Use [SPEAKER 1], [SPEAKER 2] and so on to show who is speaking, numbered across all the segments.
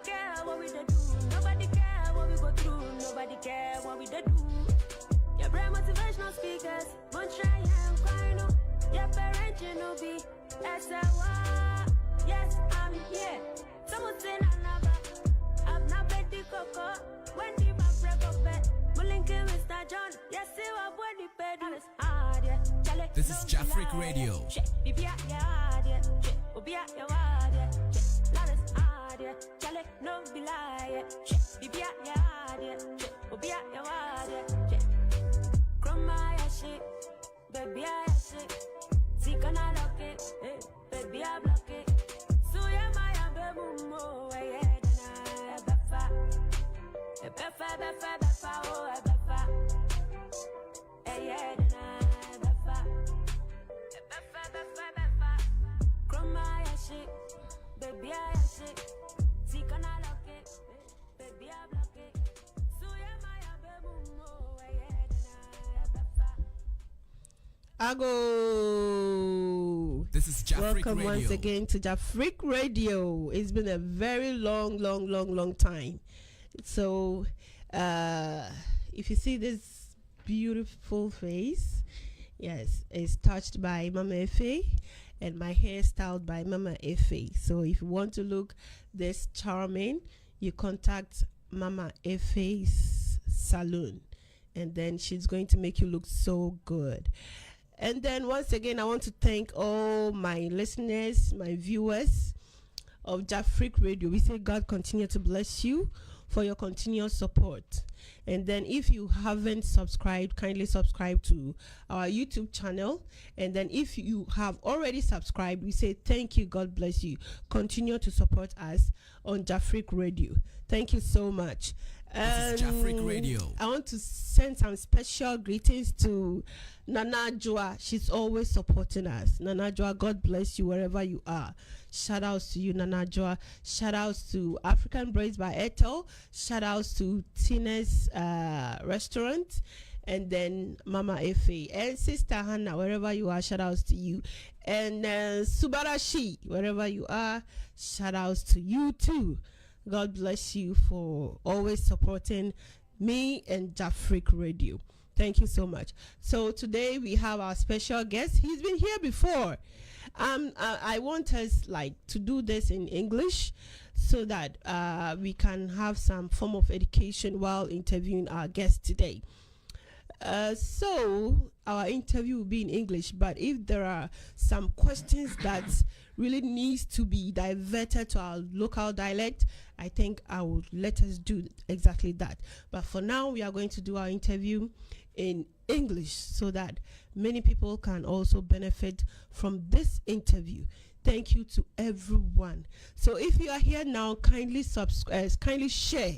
[SPEAKER 1] care what we do. Nobody care what we go through. Nobody care what we do. Your brand motivational speakers. Won't try and cry no. Your parents you know be. Yes, I'm here. Someone say another. I'm not Betty Coco. When the back break up bed. Mulinki Mr. John. Yes, see what when the bed is hard.
[SPEAKER 2] This is Jafric Radio.
[SPEAKER 1] No be lie, baby, baby, I shit. See, can I lock it? Baby, I block it. So, yeah, my baby, more, yeah, befa, oh, befa. Yeah, befa. Chroma, I shit. Baby, I shit. See, can I lock it? Baby, I block it. So, yeah, my baby, more, yeah, befa.
[SPEAKER 3] AGOOO.
[SPEAKER 2] This is Jafric
[SPEAKER 3] Welcome
[SPEAKER 2] Radio.
[SPEAKER 3] once again to Jafric Radio. It's been a very long time. So, if you see this beautiful face, yes, it's touched by Mama Efe, and my hair styled by Mama Efe. So, if you want to look this charming, you contact Mama Efe's salon, and then she's going to make you look so good. And then once again, I want to thank all my listeners, my viewers of Jafric Radio. We say God continue to bless you for your continuous support. And then if you haven't subscribed, kindly subscribe to our YouTube channel. And then if you have already subscribed, we say thank you, God bless you. Continue to support us on Jafric Radio. Thank you so much.
[SPEAKER 2] This is Jafric Radio.
[SPEAKER 3] I want to send some special greetings to Nana Joa. She's always supporting us. Nana Joa, God bless you wherever you are. Shout outs to you, Nana Joa. Shout outs to African Braids by Etel. Shout outs to Tina's restaurant. And then Mama Efe and Sister Hannah, wherever you are, shout outs to you. And Subarashi, wherever you are, shout outs to you too. God bless you for always supporting me and Jafric Radio. Thank you so much. So today we have our special guest. He's been here before. I want us to do this in English so that we can have some form of education while interviewing our guest today. So our interview will be in English, but if there are some questions that really needs to be diverted to our local dialect, I think I will let us do exactly that. But for now, we are going to do our interview in English so that many people can also benefit from this interview. Thank you to everyone. So if you are here now, kindly subscribe, kindly share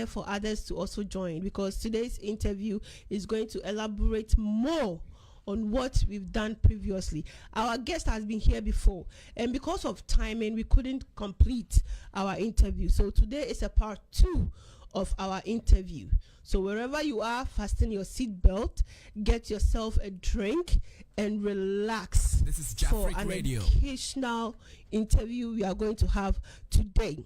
[SPEAKER 3] for others to also join, because today's interview is going to elaborate more on what we've done previously. Our guest has been here before, and because of timing, we couldn't complete our interview. So today is a part 2 of our interview. So wherever you are, fasten your seatbelt, get yourself a drink, and relax.
[SPEAKER 2] This is
[SPEAKER 3] for
[SPEAKER 2] Jafric
[SPEAKER 3] an
[SPEAKER 2] Radio.
[SPEAKER 3] educational interview we are going to have today.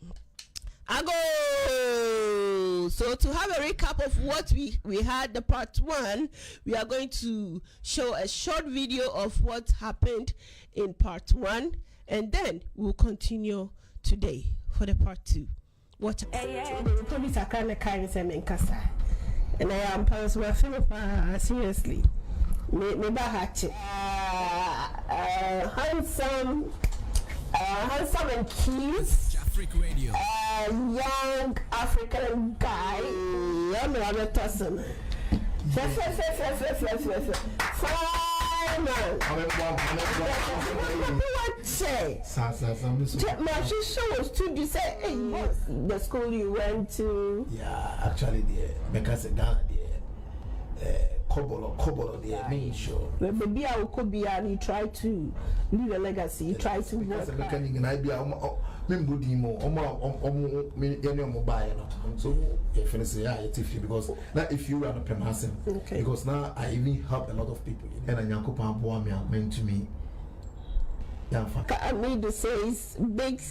[SPEAKER 3] AGOOO. So to have a recap of what we had, the part 1, we are going to show a short video of what happened in part 1, and then we'll continue today for the part 2. What? And I am seriously. Handsome and cute.
[SPEAKER 2] Jafric Radio.
[SPEAKER 3] Young African guy. I'm a person. Fine man. What say? My sister was to say, hey, the school you went to.
[SPEAKER 4] Yeah, actually, because Ghana, Kobolo, the main show.
[SPEAKER 3] Maybe I could be, and he tried to leave a legacy. He tried to work.
[SPEAKER 4] So if you say because now if you run a person, because now I even help a lot of people, and I meant to me.
[SPEAKER 3] I mean to say is big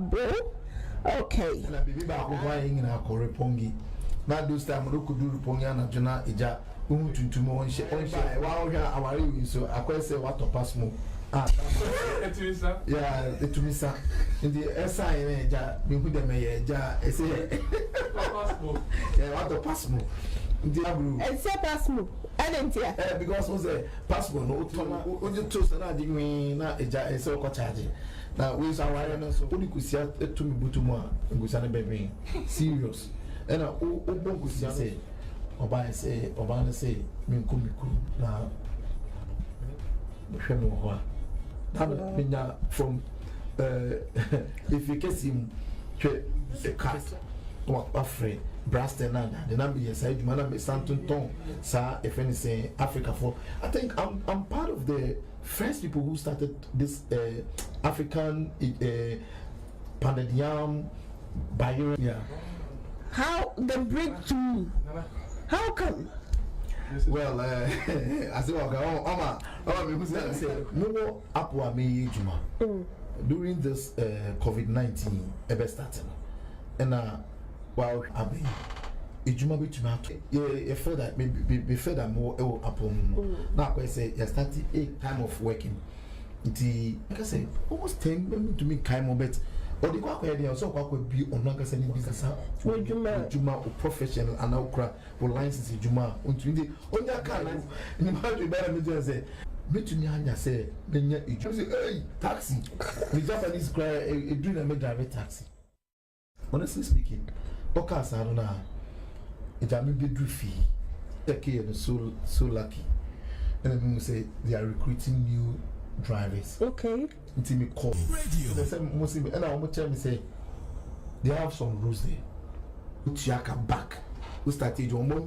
[SPEAKER 3] bro. Okay.
[SPEAKER 4] Na bibi ba ko kwa yin na ko Repongi. Na do sta mo ko do Repongi na jona eja ohun tuntum on she wa o hwa aware wi so akwese wa to pass mo.
[SPEAKER 5] Etumisa.
[SPEAKER 4] Yeah, etumisa. Ndi esa yin eja mi hu de me ye eja ese. Yeah, wa to pass mo. Ndi abru.
[SPEAKER 3] Ese pass mo. Adentia.
[SPEAKER 4] Because we say pass mo no o je to na di na eja ese ko charge. Now we say aware no so odi kusia etumi butumu a ngusia ne bebe serious. And o bon kusia say oba ne say mi nkomiku na hwe no ho a. That from if you can see hwe the cat what afraid Braston and the number yes I do man be Santon Ton sa if anything Africa for I think I'm part of the first people who started this African pounded yam buyer. Yeah.
[SPEAKER 3] How the breakthrough? How come?
[SPEAKER 4] Well, I say okay, me say no apwa me juma during this COVID-19 ever started and wow abi ejuma bituma you feel that maybe feel that more upon now I say you started a time of working the like I say almost 10 to me kind of bet or the kwa dey so kwa be on like say business ejuma or professional and okra for license ejuma unto the onya kan ni ma do better me say betumi anya say benya ejuma say hey taxi the Japanese cry a do na me drive taxi honestly speaking podcast I don't know it am be do fee okay and so lucky and then we say they are recruiting new drivers.
[SPEAKER 3] Okay.
[SPEAKER 4] Until me call.
[SPEAKER 2] Radio.
[SPEAKER 4] They say mostly and I almost tell me say they have some rules there. Utiaka back. We started your mom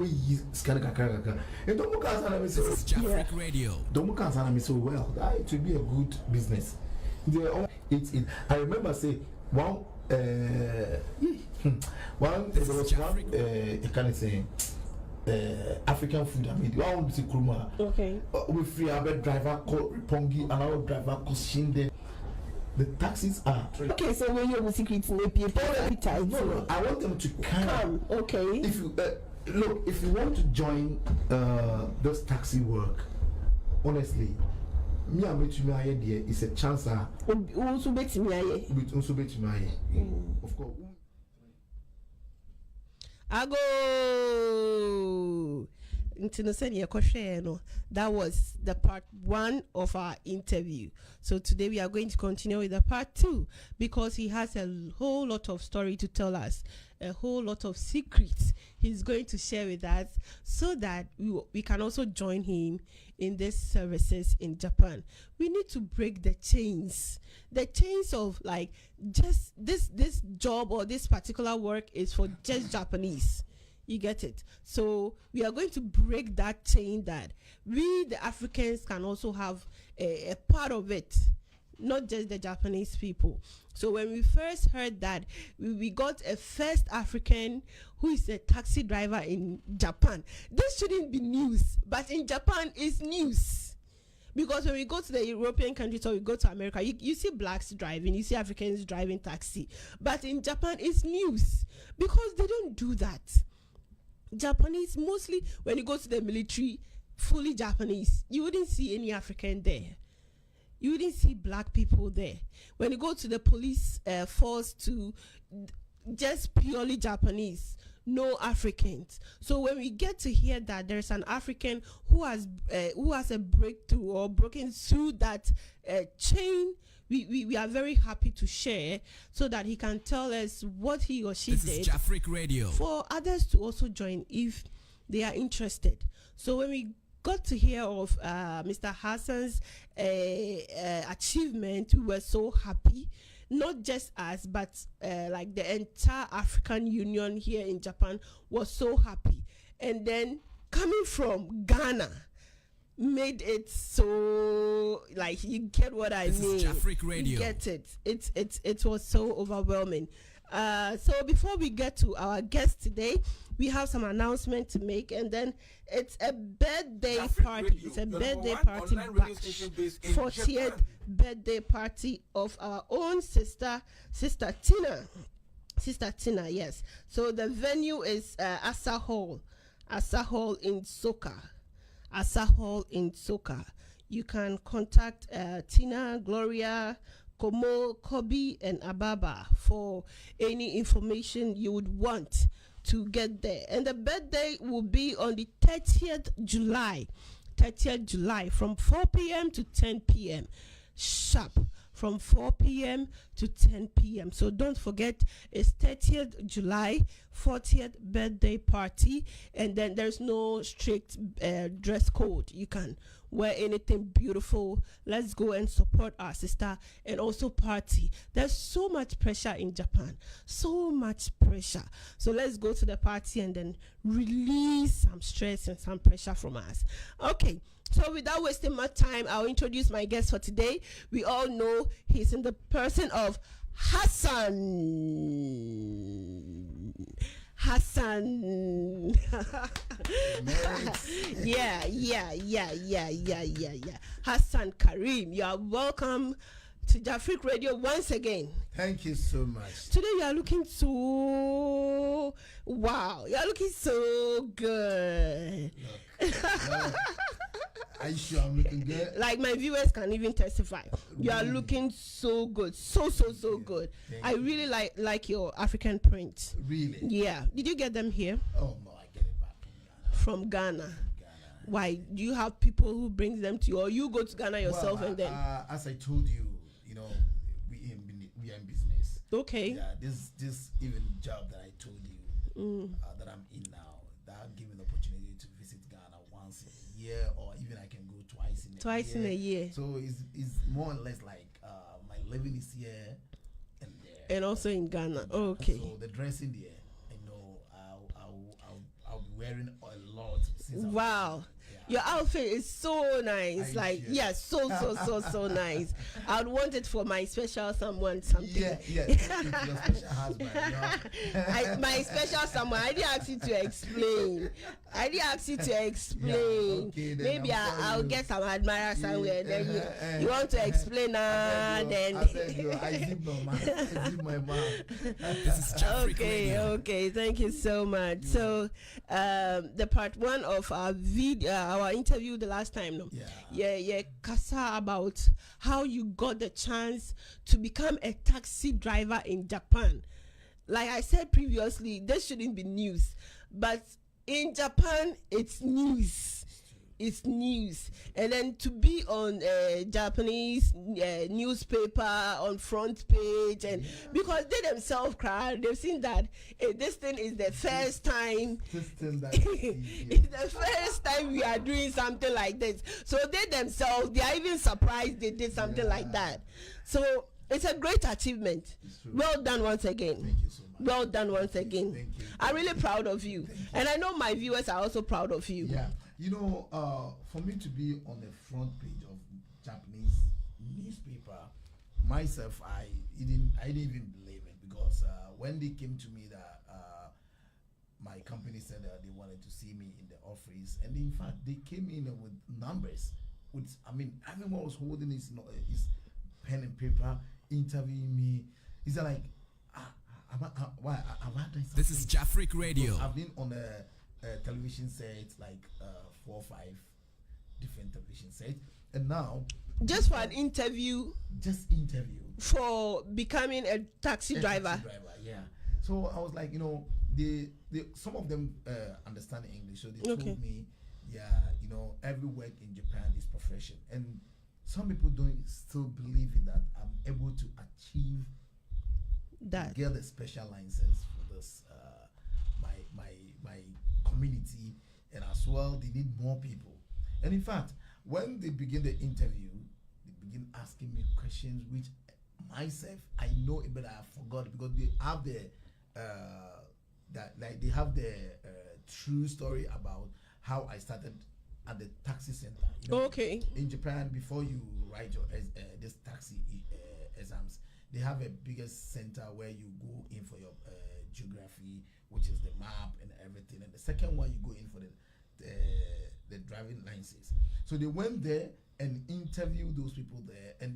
[SPEAKER 4] scan kaka. And don't look at me say
[SPEAKER 2] This is Jafric Radio.
[SPEAKER 4] don't look at me so well. That it will be a good business. It I remember say one there was one can I say African food I made. I want to see Kuruma.
[SPEAKER 3] Okay.
[SPEAKER 4] We free our driver called Repongi and our driver called Shinde. The taxis are
[SPEAKER 3] Okay, so when you're the secret people
[SPEAKER 4] no, I want them to come.
[SPEAKER 3] Okay.
[SPEAKER 4] If you look, if you want to join this taxi work, honestly, me and me idea is a chance.
[SPEAKER 3] Also bet me
[SPEAKER 4] With also bet my of course.
[SPEAKER 3] AGOOO. That was the part 1 of our interview. So today we are going to continue with the part 2 because he has a whole lot of story to tell us, a whole lot of secrets he's going to share with us so that we can also join him in these services in Japan. We need to break the chains of like just this job or this particular work is for just Japanese. You get it? So we are going to break that chain that we, the Africans, can also have a part of it, not just the Japanese people. So when we first heard that, we got a first African who is a taxi driver in Japan. This shouldn't be news, but in Japan, it's news. Because when we go to the European countries or we go to America, you see blacks driving, you see Africans driving taxi. But in Japan, it's news because they don't do that. Japanese, mostly when you go to the military, fully Japanese, you wouldn't see any African there. You wouldn't see black people there. When you go to the police force, to just purely Japanese, no Africans. So when we get to hear that there's an African who has a breakthrough or broken through that chain, we are very happy to share so that he can tell us what he or she
[SPEAKER 2] This
[SPEAKER 3] did
[SPEAKER 2] is Jafric Radio.
[SPEAKER 3] for others to also join if they are interested. So when we got to hear of Mr. Hassan's achievement, we were so happy. Not just us, but like the entire African Union here in Japan was so happy. And then coming from Ghana made it so like you get what I
[SPEAKER 2] This
[SPEAKER 3] mean.
[SPEAKER 2] is Jafric Radio.
[SPEAKER 3] You get it. It was so overwhelming. So before we get to our guest today, we have some announcement to make, and then it's a birthday
[SPEAKER 5] African
[SPEAKER 3] party.
[SPEAKER 5] Radio,
[SPEAKER 3] It's a
[SPEAKER 5] the
[SPEAKER 3] birthday
[SPEAKER 5] #1
[SPEAKER 3] party
[SPEAKER 5] online radio
[SPEAKER 3] bash.
[SPEAKER 5] station based in
[SPEAKER 3] 40th
[SPEAKER 5] Japan.
[SPEAKER 3] birthday party of our own sister Tina. Sister Tina, yes. So the venue is Asa Hall in Soka. Asa Hall in Soka. You can contact Tina, Gloria, Komo, Kobe, and Ababa for any information you would want to get there. And the birthday will be on the 30th July. 30th July from 4 p.m. to 10 p.m. Sharp. From 4 p.m. to 10 p.m. So don't forget, it's 30th July, 40th birthday party, and then there's no strict dress code. You can wear anything beautiful. Let's go and support our sister and also party. There's so much pressure in Japan, so much pressure. So let's go to the party and then release some stress and some pressure from us. Okay. So without wasting much time, I'll introduce my guest for today. We all know he's in the person of Hassan. Hassan. yeah. Hassan Karim, you are welcome to Jafric Radio once again.
[SPEAKER 4] Thank you so much.
[SPEAKER 3] Today you are looking so wow. You are looking so good.
[SPEAKER 4] Look. Are you sure I'm looking good?
[SPEAKER 3] Like my viewers can even testify. You are looking so good. So good. I really like your African print.
[SPEAKER 4] Really?
[SPEAKER 3] Yeah. Did you get them here?
[SPEAKER 4] Oh no, I get it back
[SPEAKER 3] From Ghana. Why? Do you have people who brings them to you, or you go to Ghana yourself and then?
[SPEAKER 4] As I told you, we are in business.
[SPEAKER 3] Okay.
[SPEAKER 4] Yeah, this even job that I told you that I'm in now, that give me the opportunity to visit Ghana once a year, or even I can go twice in a year. So it's more or less like my living is here and there,
[SPEAKER 3] And also in Ghana. Okay.
[SPEAKER 4] So the dressing there, I'll be wearing a lot since
[SPEAKER 3] Wow. Your outfit is so nice. Like, yeah, so nice. I'd want it for my special someone something.
[SPEAKER 4] Yeah. Your special husband.
[SPEAKER 3] My special someone. I didn't ask you to explain.
[SPEAKER 4] Yeah, okay,
[SPEAKER 3] Maybe I'll get some admirer somewhere. Then you want to explain then.
[SPEAKER 4] I zip my mouth.
[SPEAKER 2] This is Jafric Radio.
[SPEAKER 3] Okay. Thank you so much. So, the part one of our video, our interview the last time, no? Yeah, Kasa about how you got the chance to become a taxi driver in Japan. Like I said previously, this shouldn't be news, but in Japan, it's news. It's news. And then to be on Japanese newspaper on front page, and because they themselves cried, they've seen that this thing is the first time. It's the first time we are doing something like this. So they themselves, they are even surprised they did something like that. So it's a great achievement. Well done once again.
[SPEAKER 4] Thank you so much.
[SPEAKER 3] Well done once again.
[SPEAKER 4] Thank you.
[SPEAKER 3] I'm really proud of you. And I know my viewers are also proud of you.
[SPEAKER 4] Yeah. For me to be on the front page of Japanese newspaper, myself, I didn't even believe it, because when they came to me that my company said that they wanted to see me in the office, and in fact they came in with numbers. Everyone was holding his pen and paper, interviewing me. It's like, have I done something?
[SPEAKER 2] This is Jafric Radio.
[SPEAKER 4] I've been on a television set, like 4 or 5 different television sets, and now
[SPEAKER 3] just for an interview, for becoming a taxi driver.
[SPEAKER 4] Yeah. So I was like, they some of them understand English, so they told me, every work in Japan is profession, and some people don't still believe in that I'm able to achieve
[SPEAKER 3] that,
[SPEAKER 4] get a special license for this my community, and as well they need more people. And in fact, when they begin the interview, they begin asking me questions which myself I know it, but I forgot, because they have the true story about how I started at the taxi center.
[SPEAKER 3] Okay.
[SPEAKER 4] In Japan, before you write your this taxi exams, they have a biggest center where you go in for your geography, which is the map and everything, and the second one you go in for the driving licenses. So they went there and interviewed those people there, and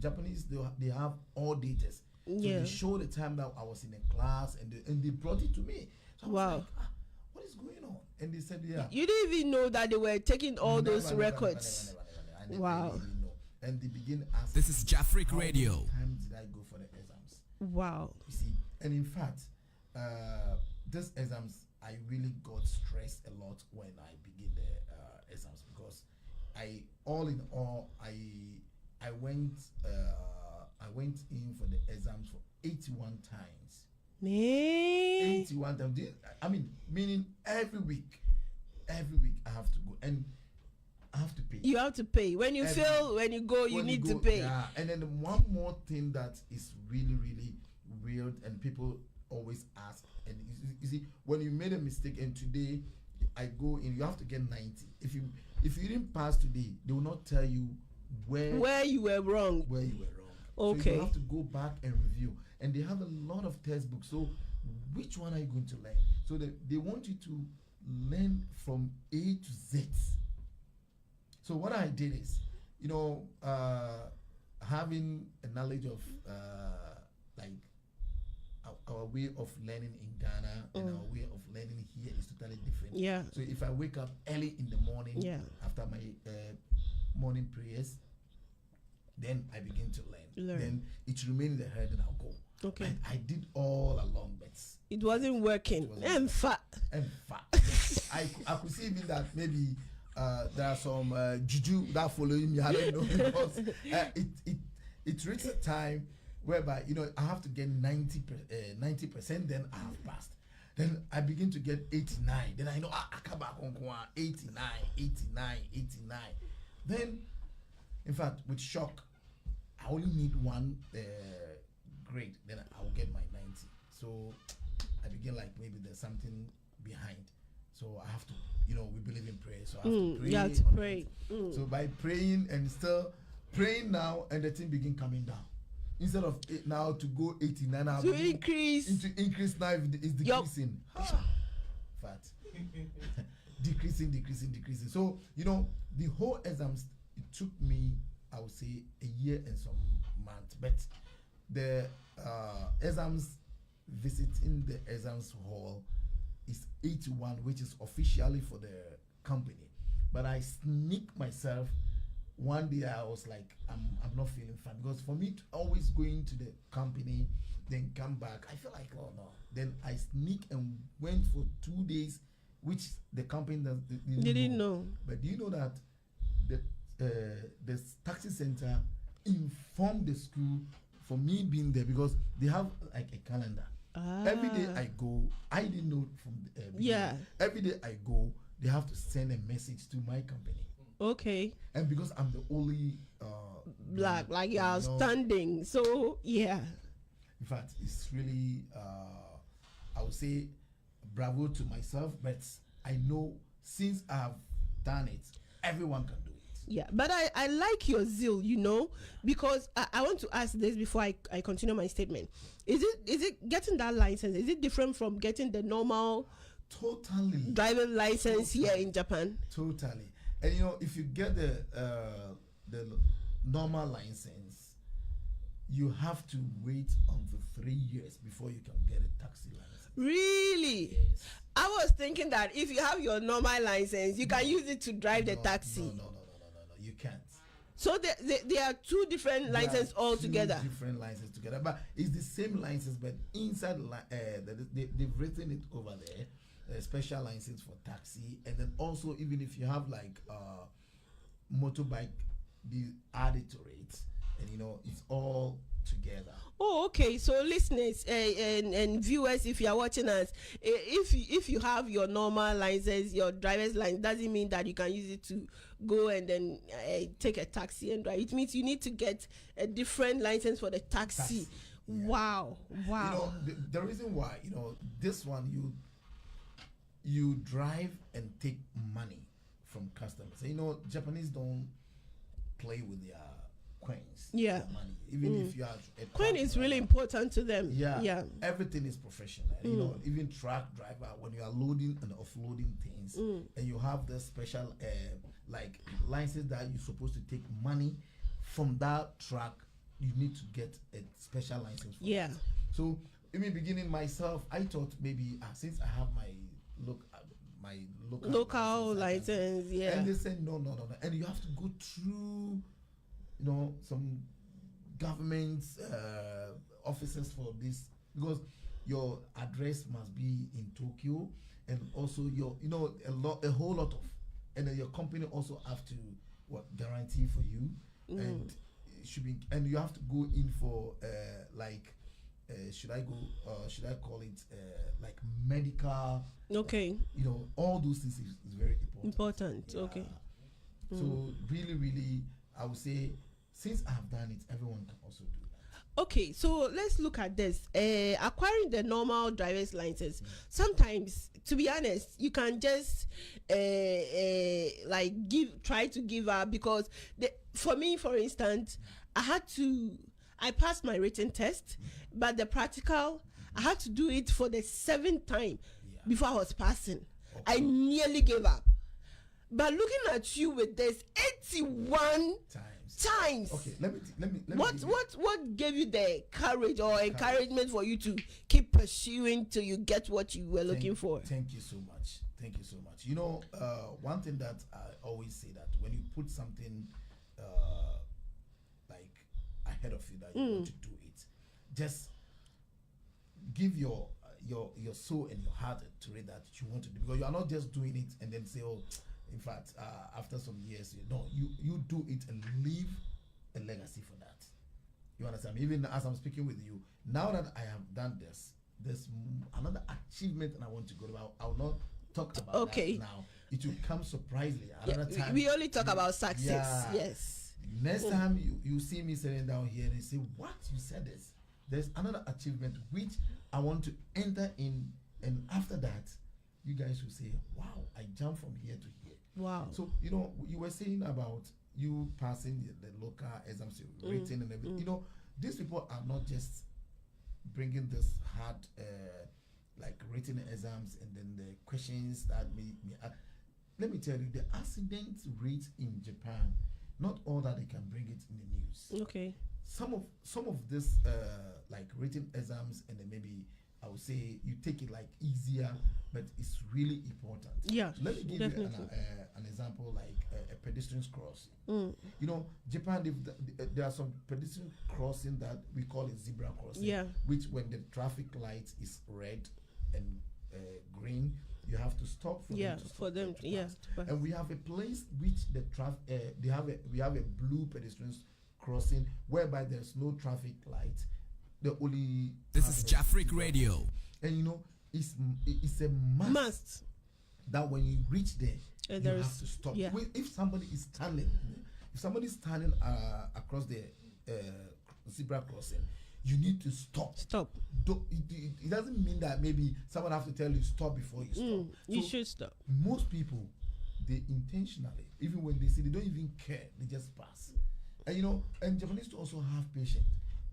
[SPEAKER 4] Japanese, they have all data. So they showed the time that I was in a class, and they brought it to me. So I was like, what is going on? And they said, yeah.
[SPEAKER 3] You didn't even know that they were taking all those records.
[SPEAKER 4] Never.
[SPEAKER 3] Wow.
[SPEAKER 4] I didn't know. And they begin asking.
[SPEAKER 2] This is Jafric Radio.
[SPEAKER 4] How many times did I go for the exams?
[SPEAKER 3] Wow.
[SPEAKER 4] You see, and in fact, these exams, I really got stressed a lot when I begin the exams, because all in all, I went in for the exams for 81 times.
[SPEAKER 3] Man.
[SPEAKER 4] 81 times. I mean, meaning every week I have to go, and I have to pay.
[SPEAKER 3] You have to pay. When you fail, when you go, you need to pay.
[SPEAKER 4] Yeah, and then one more thing that is really, really weird, and people always ask, and you see, when you made a mistake, and today I go in, you have to get 90. If you didn't pass today, they will not tell you where
[SPEAKER 3] you were wrong. Okay.
[SPEAKER 4] So you have to go back and review, and they have a lot of textbooks. So which one are you going to learn? So they want you to learn from A to Z. So what I did is, having a knowledge of like our way of learning in Ghana and our way of learning here is totally different.
[SPEAKER 3] Yeah.
[SPEAKER 4] So if I wake up early in the morning, after my morning prayers, then I begin to learn. Then it remains in the head, and I'll go.
[SPEAKER 3] Okay.
[SPEAKER 4] And I did all along, but
[SPEAKER 3] it wasn't working. And fat.
[SPEAKER 4] I could see even that maybe there are some juju that following me. I don't know, because it reached a time whereby I have to get 90%, then I have passed. Then I begin to get 89. Then I know I come back on 89. Then, in fact, with shock, I only need one grade. Then I will get my 90. So I begin like maybe there's something behind. So I have to, we believe in prayer. So I have to pray.
[SPEAKER 3] You have to pray.
[SPEAKER 4] So by praying and still praying now, and the thing begin coming down. Instead of now to go 89, now
[SPEAKER 3] to increase
[SPEAKER 4] now is decreasing. Fat. decreasing. So the whole exams, it took me, I would say, a year and some months. But the exams, visiting the exams hall is 81, which is officially for the company. But I sneak myself. One day I was like, I'm not feeling fine, because for me to always going to the company, then come back, I feel like, oh no. Then I sneak and went for 2 days, which the company didn't know. But do you know that the taxi center informed the school for me being there, because they have like a calendar. Every day I go, I didn't know from the beginning. Every day I go, they have to send a message to my company.
[SPEAKER 3] Okay.
[SPEAKER 4] And because I'm the only
[SPEAKER 3] black, like you are standing, so yeah.
[SPEAKER 4] In fact, it's really I would say bravo to myself, but I know since I've done it, everyone can do it.
[SPEAKER 3] Yeah, but I like your zeal, because I want to ask this before I continue my statement. Is it getting that license? Is it different from getting the normal driving license here in Japan?
[SPEAKER 4] Totally. And if you get the normal license, you have to wait until 3 years before you can get a taxi license.
[SPEAKER 3] Really?
[SPEAKER 4] Yes.
[SPEAKER 3] I was thinking that if you have your normal license, you can use it to drive the taxi.
[SPEAKER 4] No, you can't.
[SPEAKER 3] So there are two different licenses altogether.
[SPEAKER 4] Different licenses together, but it's the same license, but inside they've written it over there. Special license for taxi, and then also even if you have like motorbike, they add it to it, and it's all together. Oh,
[SPEAKER 3] okay. So listeners and viewers, if you are watching us, if you have your normal license, your driver's license, doesn't mean that you can use it to go and then take a taxi and drive. It means you need to get a different license for the taxi. Yeah. Wow.
[SPEAKER 4] The reason why this one you drive and take money from customers. Japanese don't play with their coins.
[SPEAKER 3] Yeah.
[SPEAKER 4] Money. Even if you are a
[SPEAKER 3] Coin
[SPEAKER 4] truck
[SPEAKER 3] is really
[SPEAKER 4] driver,
[SPEAKER 3] important to them.
[SPEAKER 4] Yeah.
[SPEAKER 3] Yeah.
[SPEAKER 4] Everything is professional. You know, even truck driver, when you are loading and offloading things, and you have the special like license that you're supposed to take money from that truck, you need to get a special license for
[SPEAKER 3] Yeah.
[SPEAKER 4] that. So in the beginning myself, I thought maybe since I have my
[SPEAKER 3] Local license, yeah.
[SPEAKER 4] and they said no, and you have to go through, you know, some government offices for this, because your address must be in Tokyo, and also your, you know, a whole lot of, and then your company also have to guarantee for you, and it should be, and you have to go in for like should I call it like medical,
[SPEAKER 3] Okay.
[SPEAKER 4] you know, all those things is very important.
[SPEAKER 3] Important. Okay.
[SPEAKER 4] So really, I would say, since I have done it, everyone can also do that.
[SPEAKER 3] Okay, so let's look at this. Acquiring the normal driver's license. Sometimes, to be honest, you can just like try to give up, because for me, for instance, I passed my written test, but the practical, I had to do it for the 7th time before I was passing. I nearly gave up. But looking at you with this 81 times.
[SPEAKER 4] Okay, let me.
[SPEAKER 3] What gave you the courage or encouragement for you to keep pursuing till you get what you were looking for?
[SPEAKER 4] Thank you so much. You know, one thing that I always say, that when you put something like ahead of you that you want to do it, just give your soul and your heart to it that you want to do, because you are not just doing it and then say, oh, in fact, after some years, you do it and leave a legacy for that. You understand? Even as I'm speaking with you now, that I have done this, there's another achievement, and I want to go about. I will not talk about that now. It will come surprisingly another time.
[SPEAKER 3] We only talk about success. Yes.
[SPEAKER 4] Next time you see me sitting down here and you say, what, you said this, there's another achievement which I want to enter in, and after that you guys will say, wow, I jumped from here to here.
[SPEAKER 3] Wow.
[SPEAKER 4] So, you know, you were saying about you passing the local exams, written and everything. You know, these people are not just bringing this hard like written exams and then the questions that let me tell you, the accident rate in Japan, not all that they can bring it in the news.
[SPEAKER 3] Okay.
[SPEAKER 4] Some of this like written exams, and then maybe I would say you take it like easier, but it's really important.
[SPEAKER 3] Yeah.
[SPEAKER 4] Let me give you an example, like a pedestrian crossing. You know, Japan, there are some pedestrian crossing that we call it zebra crossing.
[SPEAKER 3] Yeah.
[SPEAKER 4] Which, when the traffic light is red and green, you have to stop for them to stop to pass. And we have a place which the we have a blue pedestrian crossing whereby there's no traffic light.
[SPEAKER 2] This is Jafric Radio.
[SPEAKER 4] And you know, it's a must that when you reach there, you have to stop.
[SPEAKER 3] Yeah.
[SPEAKER 4] If somebody is standing across the zebra crossing, you need to stop. It doesn't mean that maybe someone have to tell you stop before you stop.
[SPEAKER 3] You should stop.
[SPEAKER 4] Most people, they intentionally, even when they see, they don't even care, they just pass. And you know, and Japanese also have patience.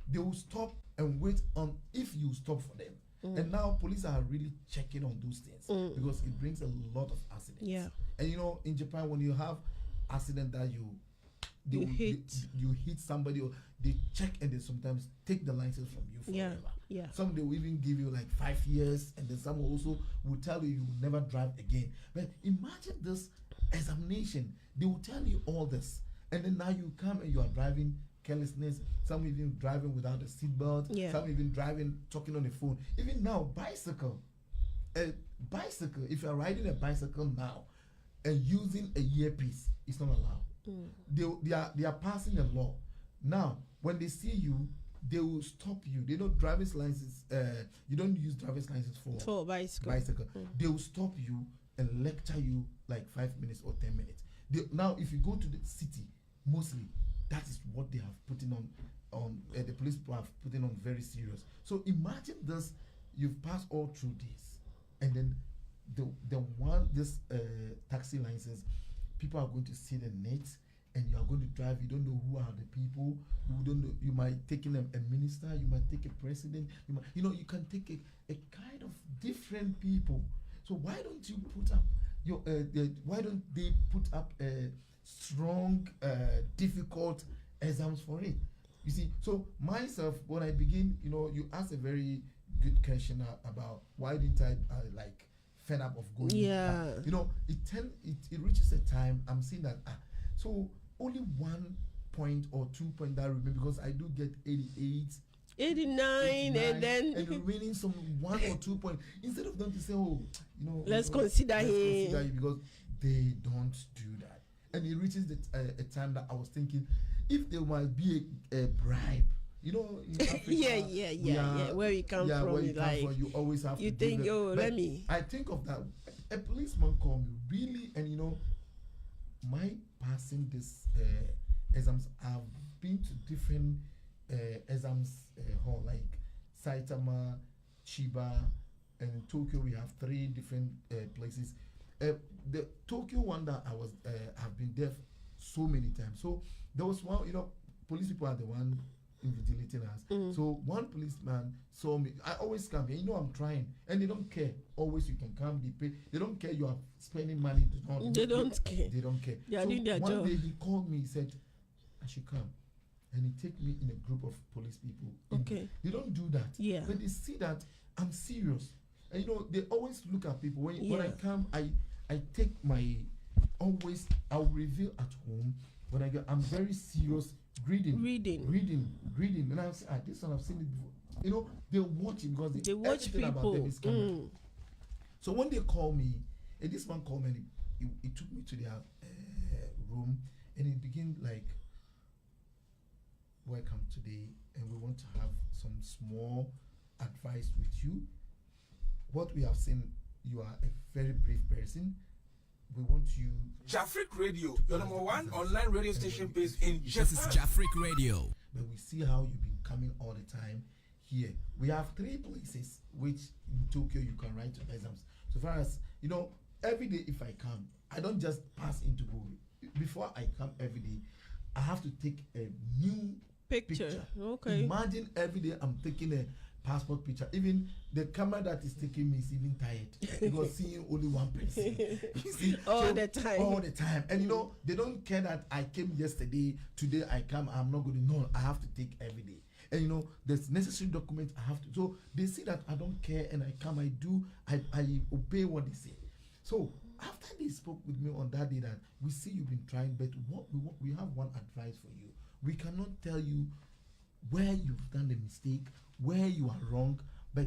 [SPEAKER 4] They will stop and wait on if you stop for them. And now police are really checking on those things because it brings a lot of accidents.
[SPEAKER 3] Yeah.
[SPEAKER 4] And you know, in Japan, when you have accident that you hit somebody, or they check and they sometimes take the license from you forever.
[SPEAKER 3] Yeah.
[SPEAKER 4] Some they will even give you like 5 years, and then some also will tell you will never drive again. But imagine this examination. They will tell you all this, and then now you come and you are driving carelessness, some even driving without a seatbelt, some even driving, talking on the phone. Even now, bicycle, if you are riding a bicycle now and using a earpiece, it's not allowed. They are passing a law. Now, when they see you, they will stop you. They don't driver's license, you don't use driver's license for bicycle. They will stop you and lecture you like 5 minutes or 10 minutes. Now, if you go to the city, mostly, that is what they have put in on the police have put in on very serious. So imagine this: you've passed all through this, and then this taxi license, people are going to see the net, and you are going to drive, you don't know who are the people, you don't know, you might take in a minister, you might take a president, you can take a kind of different people. So why don't you put up why don't they put up strong, difficult exams for it? You see, so myself, when I begin, you asked a very good question about why didn't I like fed up of going.
[SPEAKER 3] Yeah.
[SPEAKER 4] It reaches a time I'm seeing that so only 1 point or 2 point that remain, because I do get 88,
[SPEAKER 3] 89, and then
[SPEAKER 4] and remaining some 1 or 2 points, instead of them to say,
[SPEAKER 3] let's consider him,
[SPEAKER 4] because they don't do that. And it reaches a time that I was thinking, if there might be a bribe, in Africa,
[SPEAKER 3] yeah, where you come from,
[SPEAKER 4] where you come from, you always have
[SPEAKER 3] you
[SPEAKER 4] to
[SPEAKER 3] think, let me.
[SPEAKER 4] I think of that. A policeman called me, really, and my passing this exams, I've been to different exams hall, like Saitama, Chiba, and in Tokyo we have 3 different places. The Tokyo one that I was have been there so many times. So there was one, police people are the one invigilating us. So one policeman saw me. I always come here, I'm trying, and they don't care. Always you can come, they pay. They don't care you are spending money.
[SPEAKER 3] They don't care.
[SPEAKER 4] They don't care.
[SPEAKER 3] They are doing their
[SPEAKER 4] one
[SPEAKER 3] job.
[SPEAKER 4] day he called me, he said I should come, and he take me in a group of police people.
[SPEAKER 3] Okay.
[SPEAKER 4] They don't do that.
[SPEAKER 3] Yeah.
[SPEAKER 4] But they see that I'm serious, and they always look at people when I come. I take my I'll reveal at home when I get. I'm very serious. Reading, and I'll say, this one I've seen it before. They watch it because
[SPEAKER 3] they watch people.
[SPEAKER 4] About them is So when they call me, and this man called me, and he took me to their room, and he began like, welcome today, and we want to have some small advice with you. What we have seen, you are a very brave person. We want you.
[SPEAKER 5] Jafric Radio, your number 1 online radio station based in Japan.
[SPEAKER 2] This is Jafric Radio.
[SPEAKER 4] But we see how you've been coming all the time here. We have 3 places which in Tokyo you can write your exams. So far as every day if I come, I don't just pass into go. Before I come every day, I have to take a new picture.
[SPEAKER 3] Okay.
[SPEAKER 4] Imagine every day I'm taking a passport picture. Even the camera that is taking me is even tired because seeing only one person. You see,
[SPEAKER 3] all the time.
[SPEAKER 4] And they don't care that I came yesterday, today I come, I'm not going to know. I have to take every day. And there's necessary documents I have to. So they see that I don't care and I come, I obey what they say. So after they spoke with me on that day that we see you've been trying, but we have one advice for you. We cannot tell you where you've done the mistake, where you are wrong, but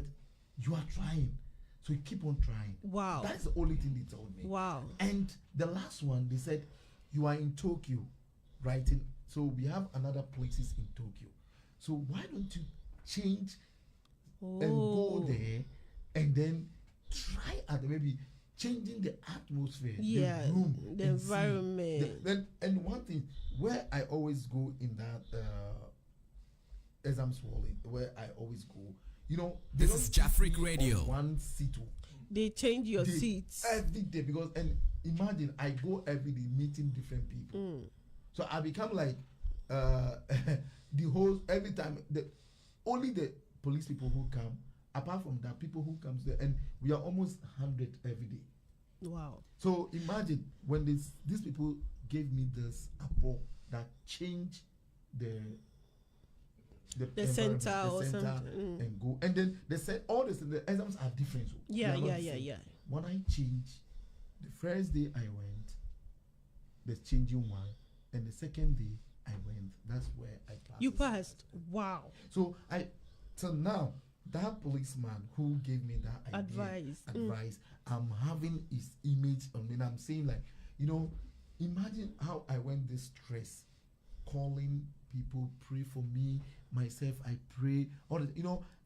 [SPEAKER 4] you are trying. So you keep on trying.
[SPEAKER 3] Wow.
[SPEAKER 4] That's the only thing they told me.
[SPEAKER 3] Wow.
[SPEAKER 4] And the last one, they said, you are in Tokyo writing. So we have another places in Tokyo. So why don't you change and go there and then try at maybe changing the atmosphere, the room,
[SPEAKER 3] the environment.
[SPEAKER 4] And one thing, where I always go in that exams hall, where I always go,
[SPEAKER 2] this is Jafric Radio.
[SPEAKER 4] One seat.
[SPEAKER 3] They change your seats
[SPEAKER 4] every day and imagine I go every day meeting different people. So I become like the whole every time only the police people who come. Apart from that, people who comes there, and we are almost 100 every day.
[SPEAKER 3] Wow.
[SPEAKER 4] So imagine when these people gave me this apple that changed the
[SPEAKER 3] center or something.
[SPEAKER 4] And go. And then they said all this, the exams are different. So
[SPEAKER 3] yeah.
[SPEAKER 4] When I changed, the first day I went, the changing one, and the second day I went. That's where I passed.
[SPEAKER 3] You passed. Wow.
[SPEAKER 4] So now that policeman who gave me that
[SPEAKER 3] advice,
[SPEAKER 4] I'm having his image on me. And I'm saying like, imagine how I went this stress, calling people, pray for me, myself, I pray.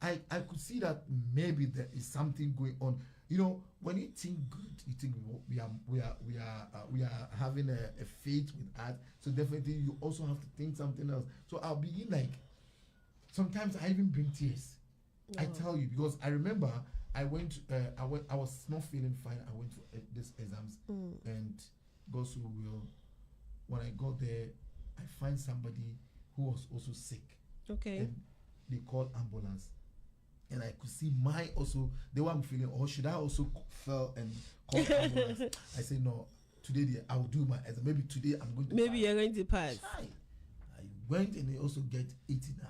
[SPEAKER 4] I could see that maybe there is something going on. When you think good, you think we are having a faith with us. So definitely you also have to think something else. So I'll begin like, sometimes I even bring tears. I tell you, because I remember I was not feeling fine. I went for this exams, and God so will when I got there, I find somebody who was also sick.
[SPEAKER 3] Okay.
[SPEAKER 4] And they called ambulance. And I could see my also, they were feeling, or should I also fell and call ambulance? I said, no, today I will do my exam. Maybe today I'm going to
[SPEAKER 3] Maybe
[SPEAKER 4] pass.
[SPEAKER 3] you're going to pass.
[SPEAKER 4] I went and they also get 89.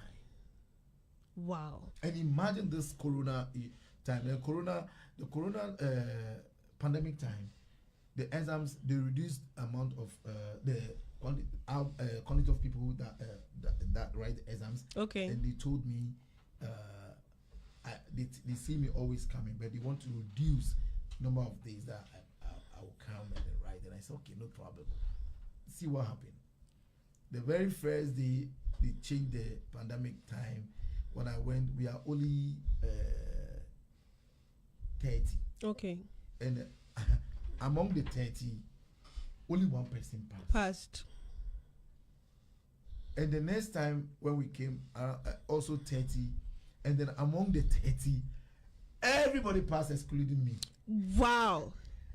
[SPEAKER 3] Wow.
[SPEAKER 4] And imagine this corona time. The corona pandemic time, the exams, they reduced amount of the quantity of people that write the exams.
[SPEAKER 3] Okay.
[SPEAKER 4] And they told me they see me always coming, but they want to reduce number of days that I will come and then write. And I said, okay, no problem. See what happened. The very first day they changed the pandemic time. When I went, we are only 30.
[SPEAKER 3] Okay.
[SPEAKER 4] And among the 30, only one person
[SPEAKER 3] Passed.
[SPEAKER 4] And the next time when we came, also 30. And then among the 30, everybody passed excluding me.
[SPEAKER 3] Wow.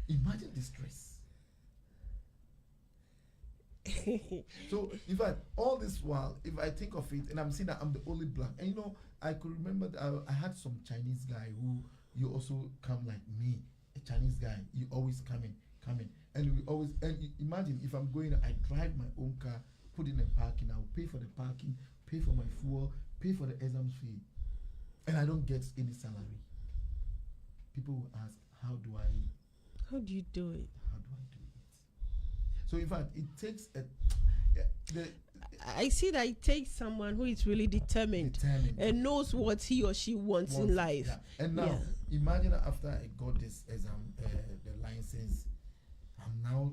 [SPEAKER 4] Imagine the stress. So, in fact, all this while, if I think of it, and I'm seeing that I'm the only black, and you know, I could remember that I had some Chinese guy who you also come like me, a Chinese guy, you always come in, and we always, and imagine if I'm going, I drive my own car, put in a parking, I'll pay for the parking, pay for my fuel, pay for the exam fee, and I don't get any salary. People will ask, how do you do it? So in fact, it takes
[SPEAKER 3] I see that it takes someone who is really determined and knows what he or she wants in life.
[SPEAKER 4] Yeah. And now, imagine after I got this exam, the license, I'm now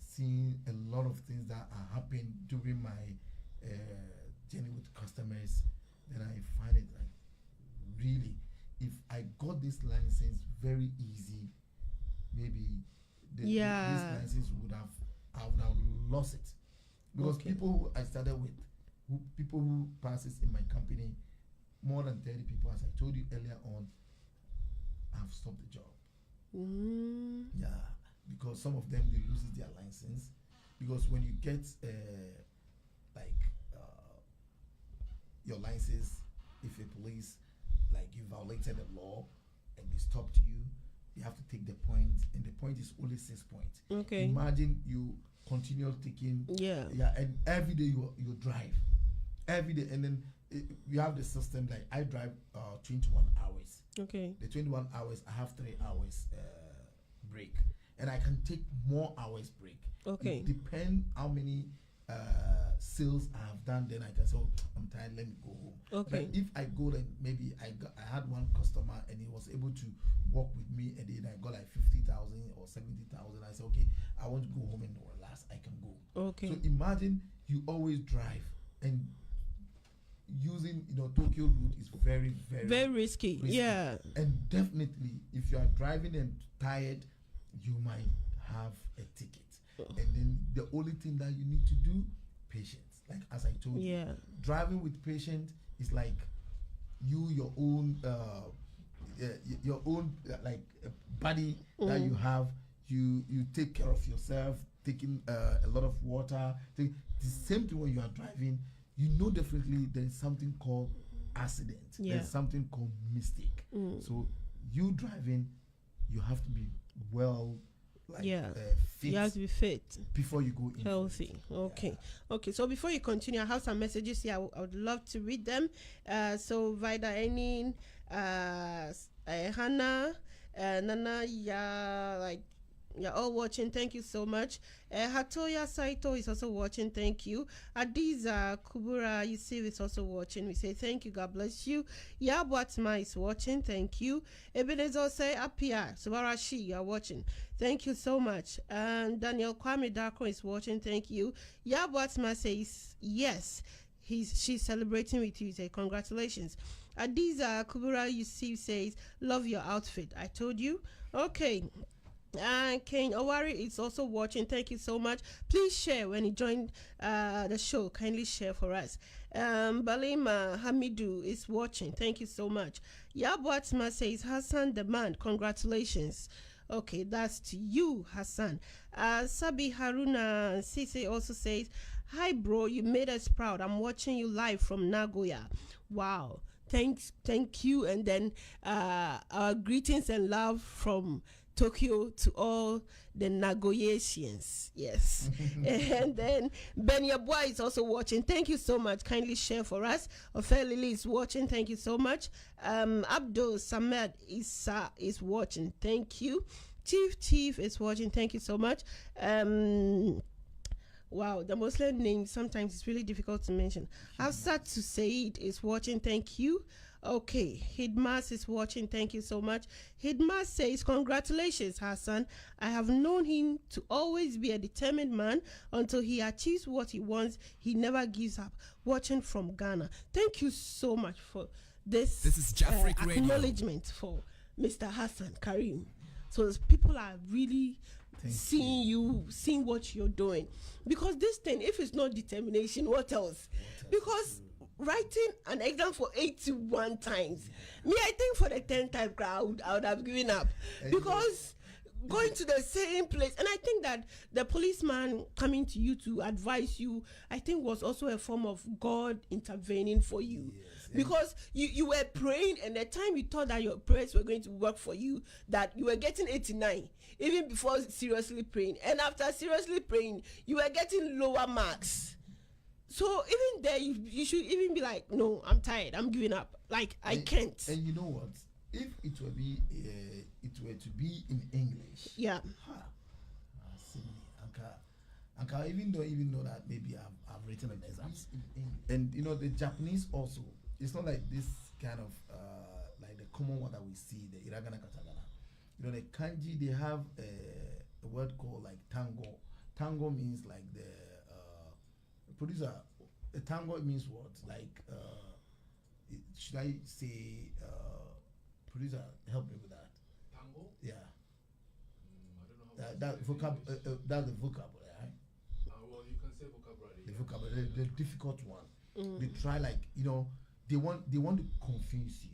[SPEAKER 4] seeing a lot of things that are happening during my journey with customers. Then I find it like, really, if I got this license very easy, maybe this license I would have lost it. Because people who I started with, people who passes in my company, more than 30 people, as I told you earlier on, have stopped the job. Yeah, because some of them, they lose their license. Because when you get your license, if a police, like you violated the law and they stopped you, you have to take the point, and the point is only 6 points.
[SPEAKER 3] Okay.
[SPEAKER 4] Imagine you continue taking, and every day you drive, every day, and then you have the system like I drive 21 hours.
[SPEAKER 3] Okay.
[SPEAKER 4] The 21 hours, I have 3 hours break, and I can take more hours break.
[SPEAKER 3] Okay.
[SPEAKER 4] It depends how many sales I have done, then I can say, oh, I'm tired, let me go home.
[SPEAKER 3] Okay.
[SPEAKER 4] But if I go, then maybe I had one customer and he was able to work with me, and then I got like 50,000 or 70,000. I said, okay, I want to go home and relax, I can go.
[SPEAKER 3] Okay.
[SPEAKER 4] So imagine you always drive, and using Tokyo route is very,
[SPEAKER 3] very risky. Yeah.
[SPEAKER 4] And definitely, if you are driving and tired, you might have a ticket. And then the only thing that you need to do, patience. Like as I told you, driving with patience is like your own body that you have. You take care of yourself, taking a lot of water. The same thing when you are driving. You know definitely there is something called accident. There's something called mistake. So you driving, you have to be well. Fit
[SPEAKER 3] you have to be fit
[SPEAKER 4] before you go in.
[SPEAKER 3] Healthy. Okay. Okay. So before you continue, I have some messages here. I would love to read them. So Vida Enin, Hannah, Nana, you're all watching. Thank you so much. Hatoya Saito is also watching. Thank you. Adiza Kubura Yusuf is also watching. We say thank you. God bless you. Yabwatma is watching. Thank you. Ebenezer say Apia Subarashi, you are watching. Thank you so much. And Daniel Kwame Darko is watching. Thank you. Yabwatma says yes. She's celebrating with you. Say congratulations. Adiza Kubura Yusuf says love your outfit. I told you. Okay. And Kane Owari is also watching. Thank you so much. Please share when you join the show. Kindly share for us. Balima Hamidu is watching. Thank you so much. Yabwatma says Hassan Demand. Congratulations. Okay, that's to you, Hassan. Sabi Haruna Sise also says, "Hi, bro. You made us proud. I'm watching you live from Nagoya. Wow. Thank you." And then our greetings and love from Tokyo to all the Nagoyasians. Yes. And then Ben Yabwa is also watching. Thank you so much. Kindly share for us. Ofe Lily is watching. Thank you so much. Abdul Samed is watching. Thank you. Chief is watching. Thank you so much. Wow, the Muslim name sometimes it's really difficult to mention. Hafsat to Said is watching. Thank you. Okay, Hidmas is watching. Thank you so much. Hidmas says, "Congratulations, Hassan. I have known him to always be a determined man until he achieves what he wants. He never gives up." Watching from Ghana. Thank you so much for this
[SPEAKER 2] is Jafric Radio.
[SPEAKER 3] acknowledgement for Mr. Hassan Karim. So people are really seeing what you're doing. Because this thing, if it's not determination, what else? Because writing an exam for 81 times, me, I think for the 10th time crowd, I would have given up. Because going to the same place, and I think that the policeman coming to you to advise you, I think was also a form of God intervening for you. Because you were praying, and the time you thought that your prayers were going to work for you, that you were getting 89 even before seriously praying, and after seriously praying you were getting lower marks. So even there you should even be like, "No, I'm tired, I'm giving up, like I can't."
[SPEAKER 4] And you know what, if it were to be in English, I even know that maybe I've written an exam in English. And you know, the Japanese also, it's not like this kind of like the common one that we see, the hiragana katakana. You know, the kanji, they have a word called like tango. Tango means like the producer. A tango means what? Like should I say producer? Help me with that.
[SPEAKER 6] Tango?
[SPEAKER 4] Yeah.
[SPEAKER 6] I don't know.
[SPEAKER 4] That's the vocabulary, right?
[SPEAKER 6] Well, you can say vocabulary.
[SPEAKER 4] The vocabulary, the difficult one. They try, like, you know, they want to confuse you.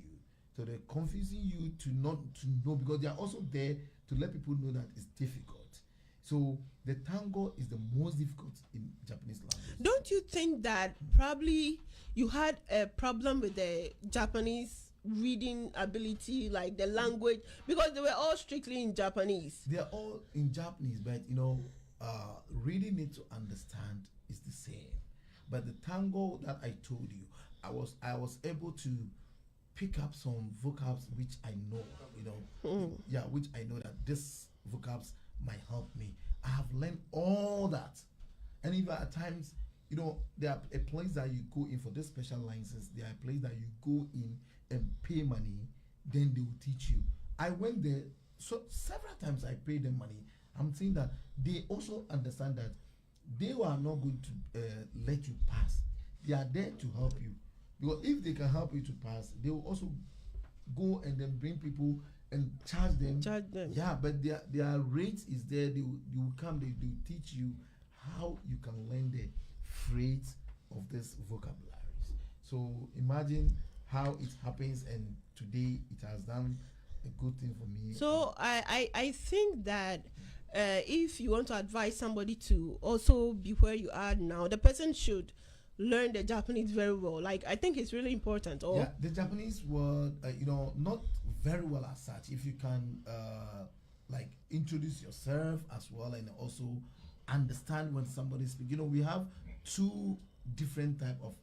[SPEAKER 4] So they're confusing you to not to know, because they are also there to let people know that it's difficult. So the tango is the most difficult in Japanese language.
[SPEAKER 3] Don't you think that probably you had a problem with the Japanese reading ability, like the language, because they were all strictly in Japanese?
[SPEAKER 4] They're all in Japanese, but you know, reading it to understand is the same. But the tango that I told you, I was able to pick up some vocabs which I know, you know, which I know that this vocabs might help me. I have learned all that. And even at times, you know, there are a place that you go in for this special license. There are a place that you go in and pay money, then they will teach you. I went there, so several times I paid them money. I'm saying that they also understand that they are not going to let you pass. They are there to help you. Because if they can help you to pass, they will also go and then bring people and charge them. Yeah, but their rates is there. They will come, they will teach you how you can learn the phrase of this vocabularies. So imagine how it happens, and today it has done a good thing for me.
[SPEAKER 3] So I think that if you want to advise somebody to also be where you are now, the person should learn the Japanese very well. Like, I think it's really important. Or
[SPEAKER 4] yeah, the Japanese word, you know, not very well as such. If you can like introduce yourself as well, and also understand when somebody speaks. You know, we have two different type of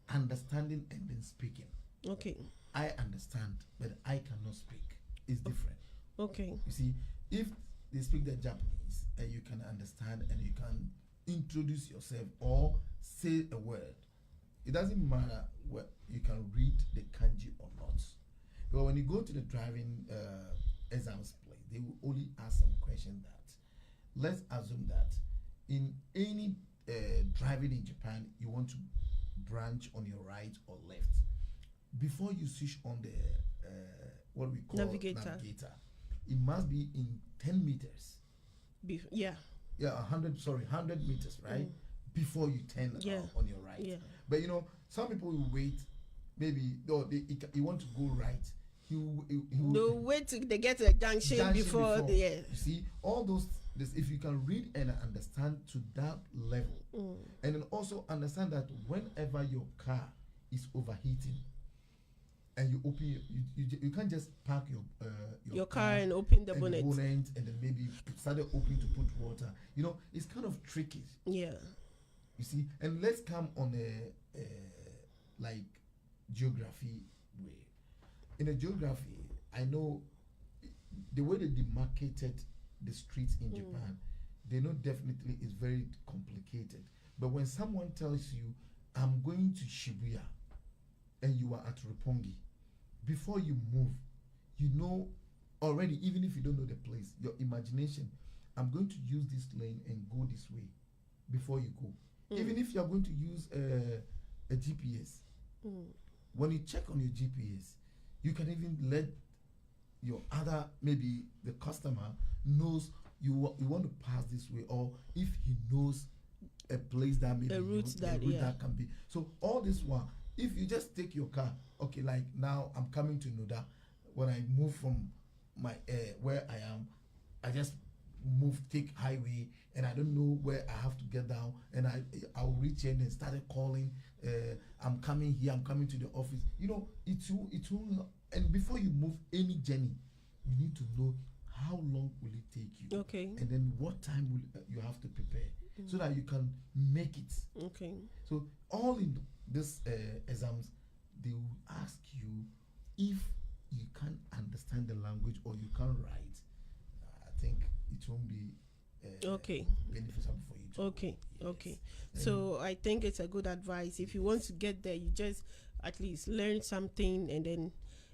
[SPEAKER 4] understanding and then speaking.
[SPEAKER 3] Okay.
[SPEAKER 4] I understand, but I cannot speak. It's different.
[SPEAKER 3] Okay.
[SPEAKER 4] You see, if they speak the Japanese and you can understand and you can introduce yourself or say a word, it doesn't matter what you can read the kanji or not. But when you go to the driving exams place, they will only ask some question that, let's assume that in any driving in Japan, you want to branch on your right or left. Before you switch on the what we call navigator, it must be in 10 meters.
[SPEAKER 3] Yeah,
[SPEAKER 4] 100 meters, right? Before you turn on your right.
[SPEAKER 3] Yeah.
[SPEAKER 4] But you know, some people will wait. Maybe you want to go right.
[SPEAKER 3] No wait till they get to a junction before the
[SPEAKER 4] You see, all those. If you can read and understand to that level, and then also understand that whenever your car is overheating, and you open you can't just park your
[SPEAKER 3] car and open the
[SPEAKER 4] and
[SPEAKER 3] bonnet,
[SPEAKER 4] and then maybe start opening to put water. You know, it's kind of tricky.
[SPEAKER 3] Yeah.
[SPEAKER 4] You see, and let's come on a like geography way. In a geography, I know the way they demarcated the streets in Japan, they know definitely it's very complicated. But when someone tells you, I'm going to Shibuya, and you are at Roppongi, before you move, you know already, even if you don't know the place, your imagination, I'm going to use this lane and go this way before you go. Even if you're going to use a GPS, when you check on your GPS, you can even let your other, maybe the customer knows you want to pass this way, or if he knows a place that maybe
[SPEAKER 3] a route that
[SPEAKER 4] can be. So all this one, if you just take your car, okay, like now I'm coming to Noda, when I move from my where I am, I just take highway, and I don't know where I have to get down, and I'll reach in and started calling, I'm coming here, I'm coming to the office. You know, it will, and before you move any journey, you need to know how long will it take you,
[SPEAKER 3] okay,
[SPEAKER 4] and then what time will you have to prepare, so that you can make it.
[SPEAKER 3] Okay.
[SPEAKER 4] So all in this exams, they will ask you if you can't understand the language or you can't write. I think it won't be
[SPEAKER 3] okay,
[SPEAKER 4] beneficial for you to
[SPEAKER 3] okay
[SPEAKER 4] go.
[SPEAKER 3] Okay. So I think it's a good advice. If you want to get there, you just at least learn something, and then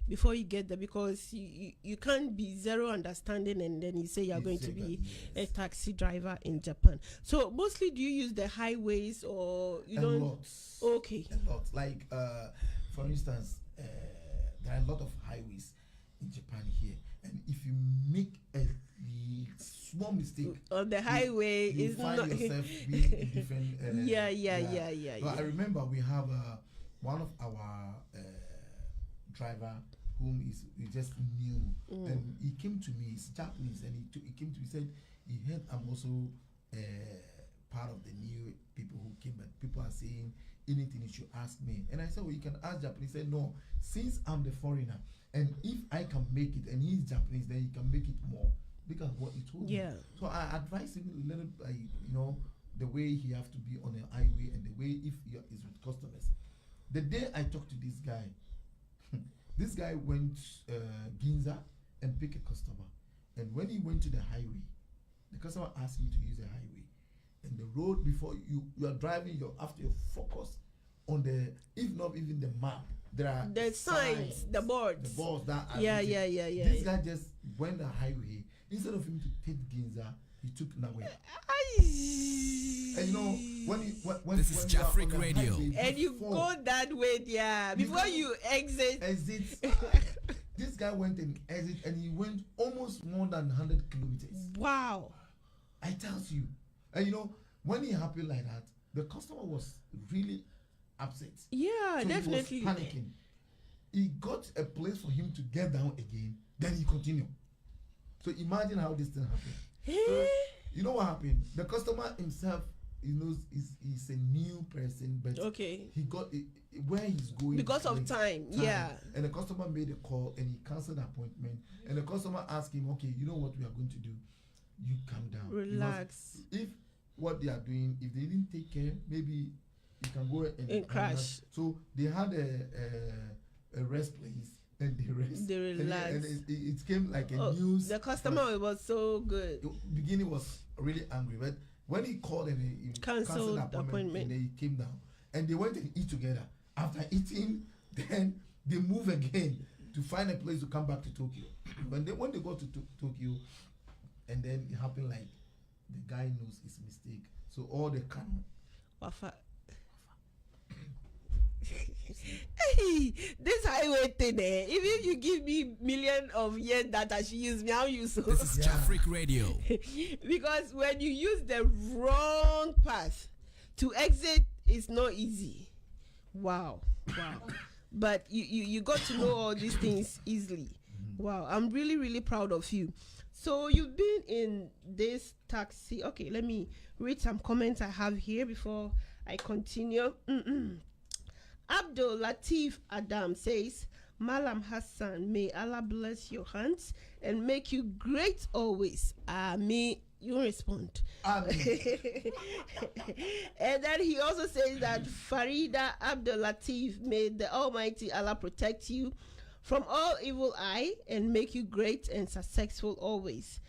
[SPEAKER 3] before you get there, because you can't be zero understanding and then you say you're going to be a taxi driver in Japan. So mostly do you use the highways, or you don't?
[SPEAKER 4] Lots.
[SPEAKER 3] Okay.
[SPEAKER 4] A lot. Like for instance, there are a lot of highways in Japan here, and if you make a small mistake
[SPEAKER 3] on the highway,
[SPEAKER 4] you
[SPEAKER 3] is
[SPEAKER 4] find
[SPEAKER 3] not
[SPEAKER 4] yourself being in different
[SPEAKER 3] yeah.
[SPEAKER 4] I remember we have one of our driver whom is just new, and he came to me. He's Japanese, and he came to me, said he heard I'm also part of the new people who came, but people are saying anything you should ask me. And I said, well, you can ask Japanese. He said, no, since I'm the foreigner, and if I can make it and he's Japanese, then he can make it more. Look at what he told me. So I advise him a little, you know, the way he have to be on the highway, and the way if he is with customers. The day I talked to this guy, this guy went Ginza and picked a customer, and when he went to the highway, the customer asked him to use the highway, and the road before you are driving, you have to focus on the, if not even the map, there are
[SPEAKER 3] the signs, the boards
[SPEAKER 4] that are
[SPEAKER 3] yeah.
[SPEAKER 4] This guy just went the highway. Instead of him to take Ginza, he took Nawe. And you know, when
[SPEAKER 2] this is Jafric Radio,
[SPEAKER 3] and you go that way, before you exit.
[SPEAKER 4] This guy went and exit, and he went almost more than 100 kilometers.
[SPEAKER 3] Wow!
[SPEAKER 4] I tell you, and you know, when it happened like that, the customer was really upset.
[SPEAKER 3] Yeah,
[SPEAKER 4] so
[SPEAKER 3] definitely.
[SPEAKER 4] He was panicking. He got a place for him to get down again. Then he continued. So imagine how this thing happened. So, you know what happened? The customer himself, he knows he's a new person, but he got where he's going
[SPEAKER 3] because of time. Yeah.
[SPEAKER 4] And the customer made a call, and he canceled the appointment. And the customer asked him, "Okay, you know what we are going to do? You calm down,
[SPEAKER 3] relax.
[SPEAKER 4] Because if what they are doing, if they didn't take care, maybe you can go and
[SPEAKER 3] crash."
[SPEAKER 4] So they had a rest place. And they
[SPEAKER 3] relaxed.
[SPEAKER 4] And it came like a news.
[SPEAKER 3] The customer was so good.
[SPEAKER 4] The beginning was really angry, but when he called and he canceled the appointment, and he came down, and they went and eat together. After eating, then they move again to find a place to come back to Tokyo. when they go to Tokyo, and then it happened like the guy knows his mistake, so all the
[SPEAKER 3] Wafa. Hey, this highway thing, even if you give me million of years that I should use me, I'll use so.
[SPEAKER 2] This is Jafric Radio.
[SPEAKER 3] Because when you use the wrong path to exit, it's not easy. Wow. but you got to know all these things easily. Wow, I'm really, really proud of you. So you've been in this taxi. Okay, let me read some comments I have here before I continue. Abdul Latif Adam says, Malam Hassan, may Allah bless your hands and make you great always. May you respond. And then he also says that Farida Abdul Latif, may the Almighty Allah protect you from all evil eye and make you great and successful always.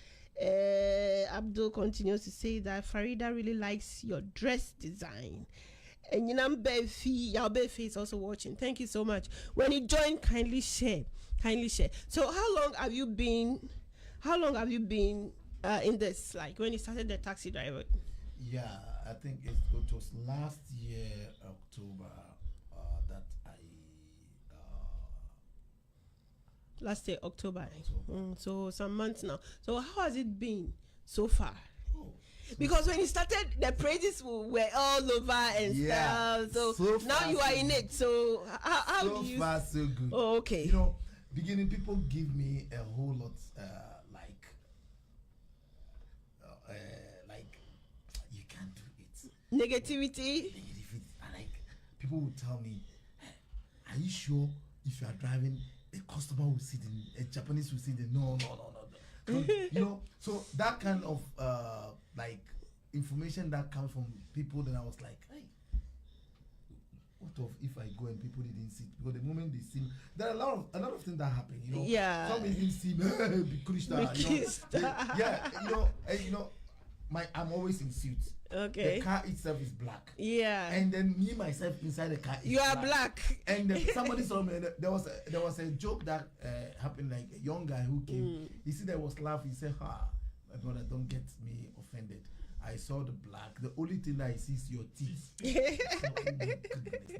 [SPEAKER 3] Abdul continues to say that Farida really likes your dress design. And Befi is also watching. Thank you so much. When you join, kindly share. So how long have you been in this? Like when you started the taxi driver?
[SPEAKER 4] Yeah, I think it was last year October that I
[SPEAKER 3] last year October. So some months now. So how has it been so far? Because when you started, the praises were all over and stuff. So now you are in it. So how do you? So
[SPEAKER 4] far, so good.
[SPEAKER 3] Oh, okay.
[SPEAKER 4] You know, beginning people give me a whole lot, like you can't do it.
[SPEAKER 3] Negativity.
[SPEAKER 4] Like people will tell me, "Are you sure if you are driving, a customer will sit in, a Japanese will sit in?" No. You know, so that kind of like information that comes from people, then I was like, hey, what if I go and people didn't see? Because the moment they see, there are a lot of things that happen, you know.
[SPEAKER 3] Yeah.
[SPEAKER 4] Some even see me, you know, I'm always in suit.
[SPEAKER 3] Okay.
[SPEAKER 4] The car itself is black.
[SPEAKER 3] Yeah.
[SPEAKER 4] And then me myself inside the car is
[SPEAKER 3] you are black.
[SPEAKER 4] And then somebody saw me. There was a joke that happened, like a young guy who came. He said there was laugh. He said, "Ha, my brother, don't get me offended. I saw the black. The only thing that I see is your teeth." So, oh my goodness,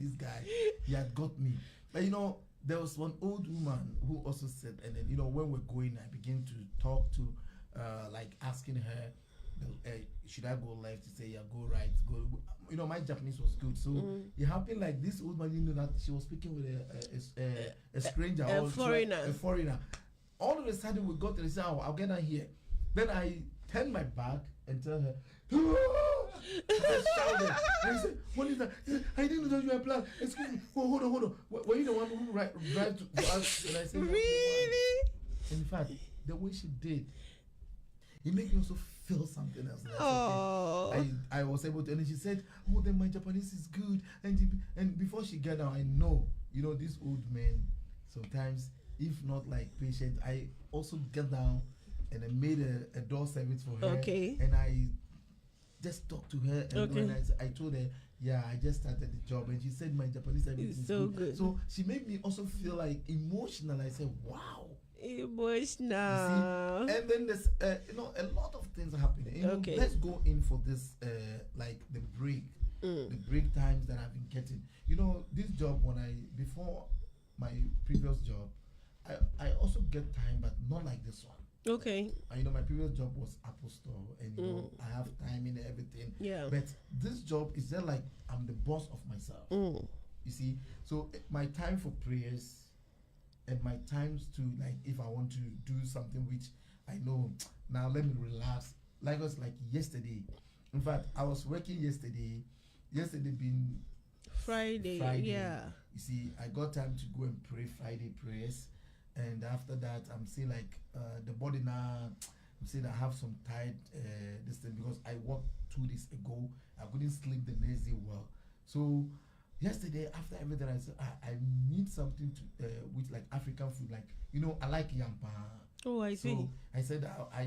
[SPEAKER 4] this guy, he had got me. But you know, there was one old woman who also said, and then you know, when we're going, I begin to talk to, like asking her, should I go left? To say, yeah, go right, go. You know, my Japanese was good, so it happened like this old man didn't know that she was speaking with a stranger,
[SPEAKER 3] a foreigner.
[SPEAKER 4] A foreigner. All of a sudden, we got to the sound. I'll get her here. Then I turned my back and tell her. I shouted. And he said, "What is that?" He said, "I didn't know that you were black. Excuse me. Hold on. Were you the one who drive to us?" And I said,
[SPEAKER 3] "Really?"
[SPEAKER 4] In fact, the way she did, it made me also feel something else.
[SPEAKER 3] Oh.
[SPEAKER 4] Okay. I was able to, and then she said, "Oh, then my Japanese is good." And before she got down, I know, you know, this old man, sometimes, if not like patient, I also get down and I made a door service for her.
[SPEAKER 3] Okay.
[SPEAKER 4] And I just talked to her, and
[SPEAKER 3] okay.
[SPEAKER 4] when I told her, yeah, I just started the job, and she said my Japanese service is
[SPEAKER 3] so good.
[SPEAKER 4] So she made me also feel like emotional. I said, wow.
[SPEAKER 3] Emotional.
[SPEAKER 4] And then there's you know, a lot of things are happening. You know, let's go in for this like the break times that I've been getting. You know, this job, before my previous job, I also get time, but not like this one.
[SPEAKER 3] Okay.
[SPEAKER 4] You know, my previous job was Apple Store, and you know, I have time and everything.
[SPEAKER 3] Yeah.
[SPEAKER 4] But this job is just like I'm the boss of myself. You see, so my time for prayers and my times to, like, if I want to do something which I know now, let me relax. Like yesterday. In fact, I was working yesterday. Yesterday being
[SPEAKER 3] Friday. Yeah.
[SPEAKER 4] You see, I got time to go and pray Friday prayers. And after that, I'm seeing like the body now. I'm saying I have some tired this thing because I worked 2 days ago. I couldn't sleep the next day well. So yesterday, after everything, I said I need something to with like African food. Like, you know, I like yam.
[SPEAKER 3] Oh, I see.
[SPEAKER 4] So I said I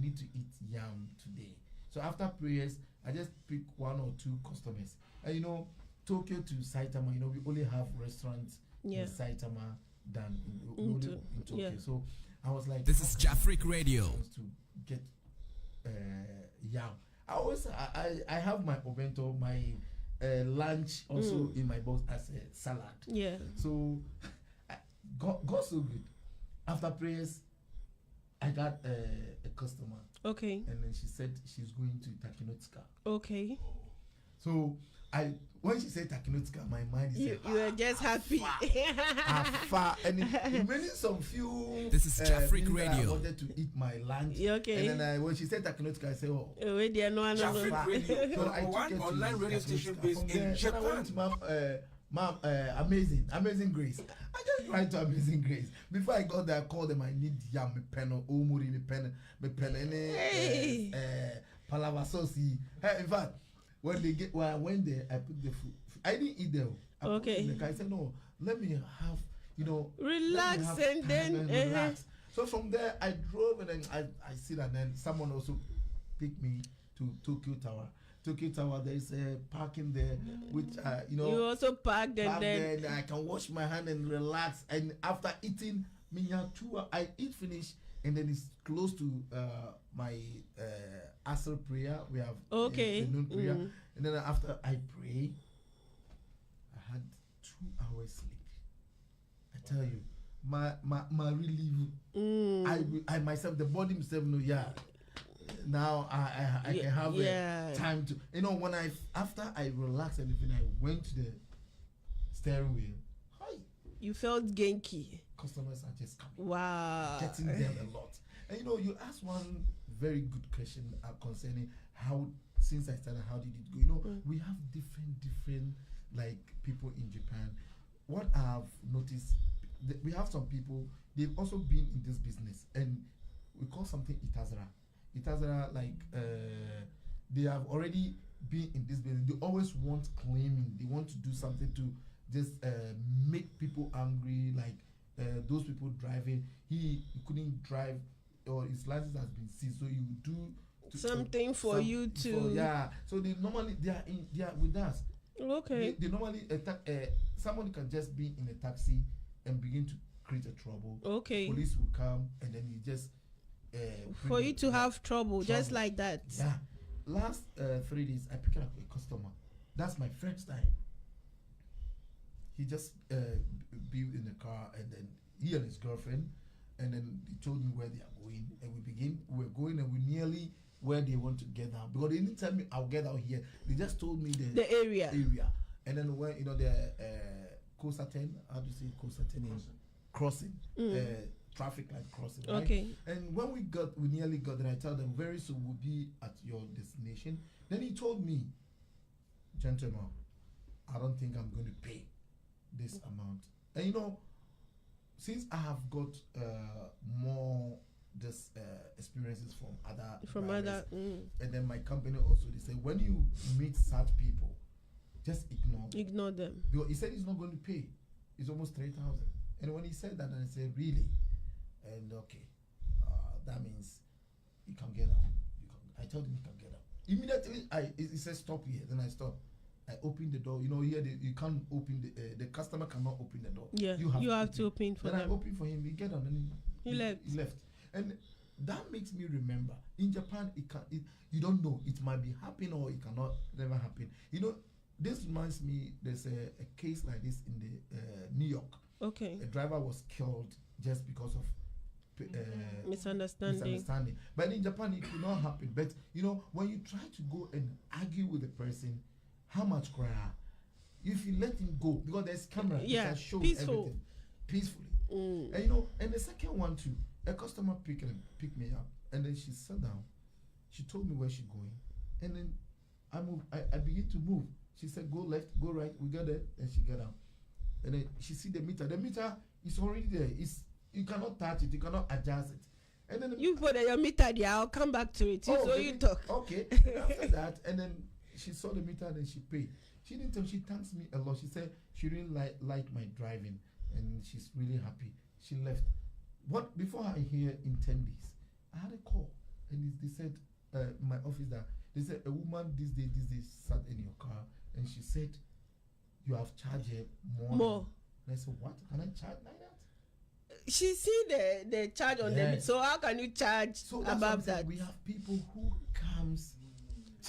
[SPEAKER 4] need to eat yam today. So after prayers, I just pick 1 or 2 customers. And you know, Tokyo to Saitama, you know, we only have restaurants in Saitama than in Tokyo.
[SPEAKER 3] Yeah.
[SPEAKER 4] So I was like,
[SPEAKER 2] this is Jafric Radio.
[SPEAKER 4] To get yam. I have my obento, my lunch also in my box as a salad.
[SPEAKER 3] Yeah.
[SPEAKER 4] So got so good. After prayers, I got a customer.
[SPEAKER 3] Okay.
[SPEAKER 4] And then she said she's going to Takinotsuka.
[SPEAKER 3] Okay.
[SPEAKER 4] So when she said Takinotika, my mind is
[SPEAKER 3] You were just happy.
[SPEAKER 4] far and remaining some few.
[SPEAKER 2] This is Freak
[SPEAKER 4] minutes that I
[SPEAKER 2] Radio.
[SPEAKER 4] wanted to eat my lunch.
[SPEAKER 3] Okay.
[SPEAKER 4] And then when she said Takinotika, I said, oh.
[SPEAKER 3] Wait, there, no.
[SPEAKER 5] Freak Radio,
[SPEAKER 4] So
[SPEAKER 5] number
[SPEAKER 4] I took
[SPEAKER 5] one
[SPEAKER 4] her to
[SPEAKER 5] online radio
[SPEAKER 4] Takinotika.
[SPEAKER 5] station based
[SPEAKER 4] From
[SPEAKER 5] in
[SPEAKER 4] there, then I went
[SPEAKER 5] Japan.
[SPEAKER 4] to Mom, Amazing Grace. I just tried to Amazing Grace. Before I got there, I called them. I need yam, me pen, omuri, me pen,
[SPEAKER 3] Hey.
[SPEAKER 4] palava sauce. Hey, in fact, when I went there, I put the food. I didn't eat there. I put it in the car. I said, no, let me have,
[SPEAKER 3] Relax
[SPEAKER 4] let me have
[SPEAKER 3] and
[SPEAKER 4] time
[SPEAKER 3] then,
[SPEAKER 4] and relax. So from there, I drove and then I sit and then someone also picked me to Tokyo Tower. Tokyo Tower, there is a parking there, which
[SPEAKER 3] You also packed and
[SPEAKER 4] back
[SPEAKER 3] then.
[SPEAKER 4] then I can wash my hand and relax. And after eating, I eat finish, and then it's close to my Asr prayer. We have the noon prayer, and then after I pray, I had 2 hours sleep. I tell you, my relief. I myself, the body myself, now I can have time to when after I relaxed and everything, I went to the steering wheel. Hi,
[SPEAKER 3] You felt genki.
[SPEAKER 4] customers are just coming.
[SPEAKER 3] Wow.
[SPEAKER 4] Getting them a lot. And you asked one very good question concerning how since I started, how did it go? We have different like people in Japan. What I've noticed, we have some people, they've also been in this business, and we call something itazara. Itazara, like they have already been in this business. They always want claiming. They want to do something to just make people angry. Like those people driving, he couldn't drive, or his license has been seized. So you do
[SPEAKER 3] something for you to.
[SPEAKER 4] So they normally they are with us.
[SPEAKER 3] Okay.
[SPEAKER 4] They normally somebody can just be in a taxi and begin to create a trouble.
[SPEAKER 3] Okay.
[SPEAKER 4] Police will come and then you just.
[SPEAKER 3] For you to have trouble, just like that.
[SPEAKER 4] Yeah. Last 3 days, I picked up a customer. That's my first time. He just be in the car, and then he and his girlfriend, and then he told me where they are going, and we're going, and we nearly where they want to get out, because they didn't tell me I'll get out here. They just told me the
[SPEAKER 3] area.
[SPEAKER 4] And then when the Kosa 10, how do you say Kosa 10 crossing, traffic light crossing, right?
[SPEAKER 3] Okay.
[SPEAKER 4] And when we nearly got there, I told them very soon we'll be at your destination. Then he told me, gentlemen, I don't think I'm going to pay this amount. And since I have got more this experiences from other and then my company also, they say when you meet such people, just ignore them. Because he said he's not going to pay. It's almost 3,000. And when he said that, I said, really? And okay, that means he can get out. I told him he can get out. Immediately, he said stop here. Then I stopped. I opened the door. Here you can't open the customer cannot open the door.
[SPEAKER 3] Yeah, you have to open for
[SPEAKER 4] them.
[SPEAKER 3] them.
[SPEAKER 4] I opened for him. He get on and
[SPEAKER 3] he left.
[SPEAKER 4] He left. And that makes me remember in Japan, you don't know, it might be happening or it cannot never happen. This reminds me. There's a case like this in the New York.
[SPEAKER 3] Okay.
[SPEAKER 4] A driver was killed just because of
[SPEAKER 3] misunderstanding.
[SPEAKER 4] But in Japan, it could not happen. But when you try to go and argue with a person, how much cry? If you let him go, because there's camera, you can show everything peacefully. And the second one too, a customer picked me up, and then she sat down. She told me where she's going, and then I moved. I begin to move. She said, "Go left, go right." We got there, and she got out. And then she see the meter. The meter is already there. You cannot touch it. You cannot adjust it. And then
[SPEAKER 3] you put your meter there. I'll come back to it. So you talk.
[SPEAKER 4] Okay. After that, and then she saw the meter and then she paid. She didn't tell. She thanks me a lot. She said she really like my driving, and she's really happy. She left. What before I hear in 10 days, I had a call, and they said my office that they said a woman this day sat in your car, and she said you have charged her more. And I said, what? Can I charge like that?
[SPEAKER 3] She see the charge on them. So how can you charge above that?
[SPEAKER 4] We have people who comes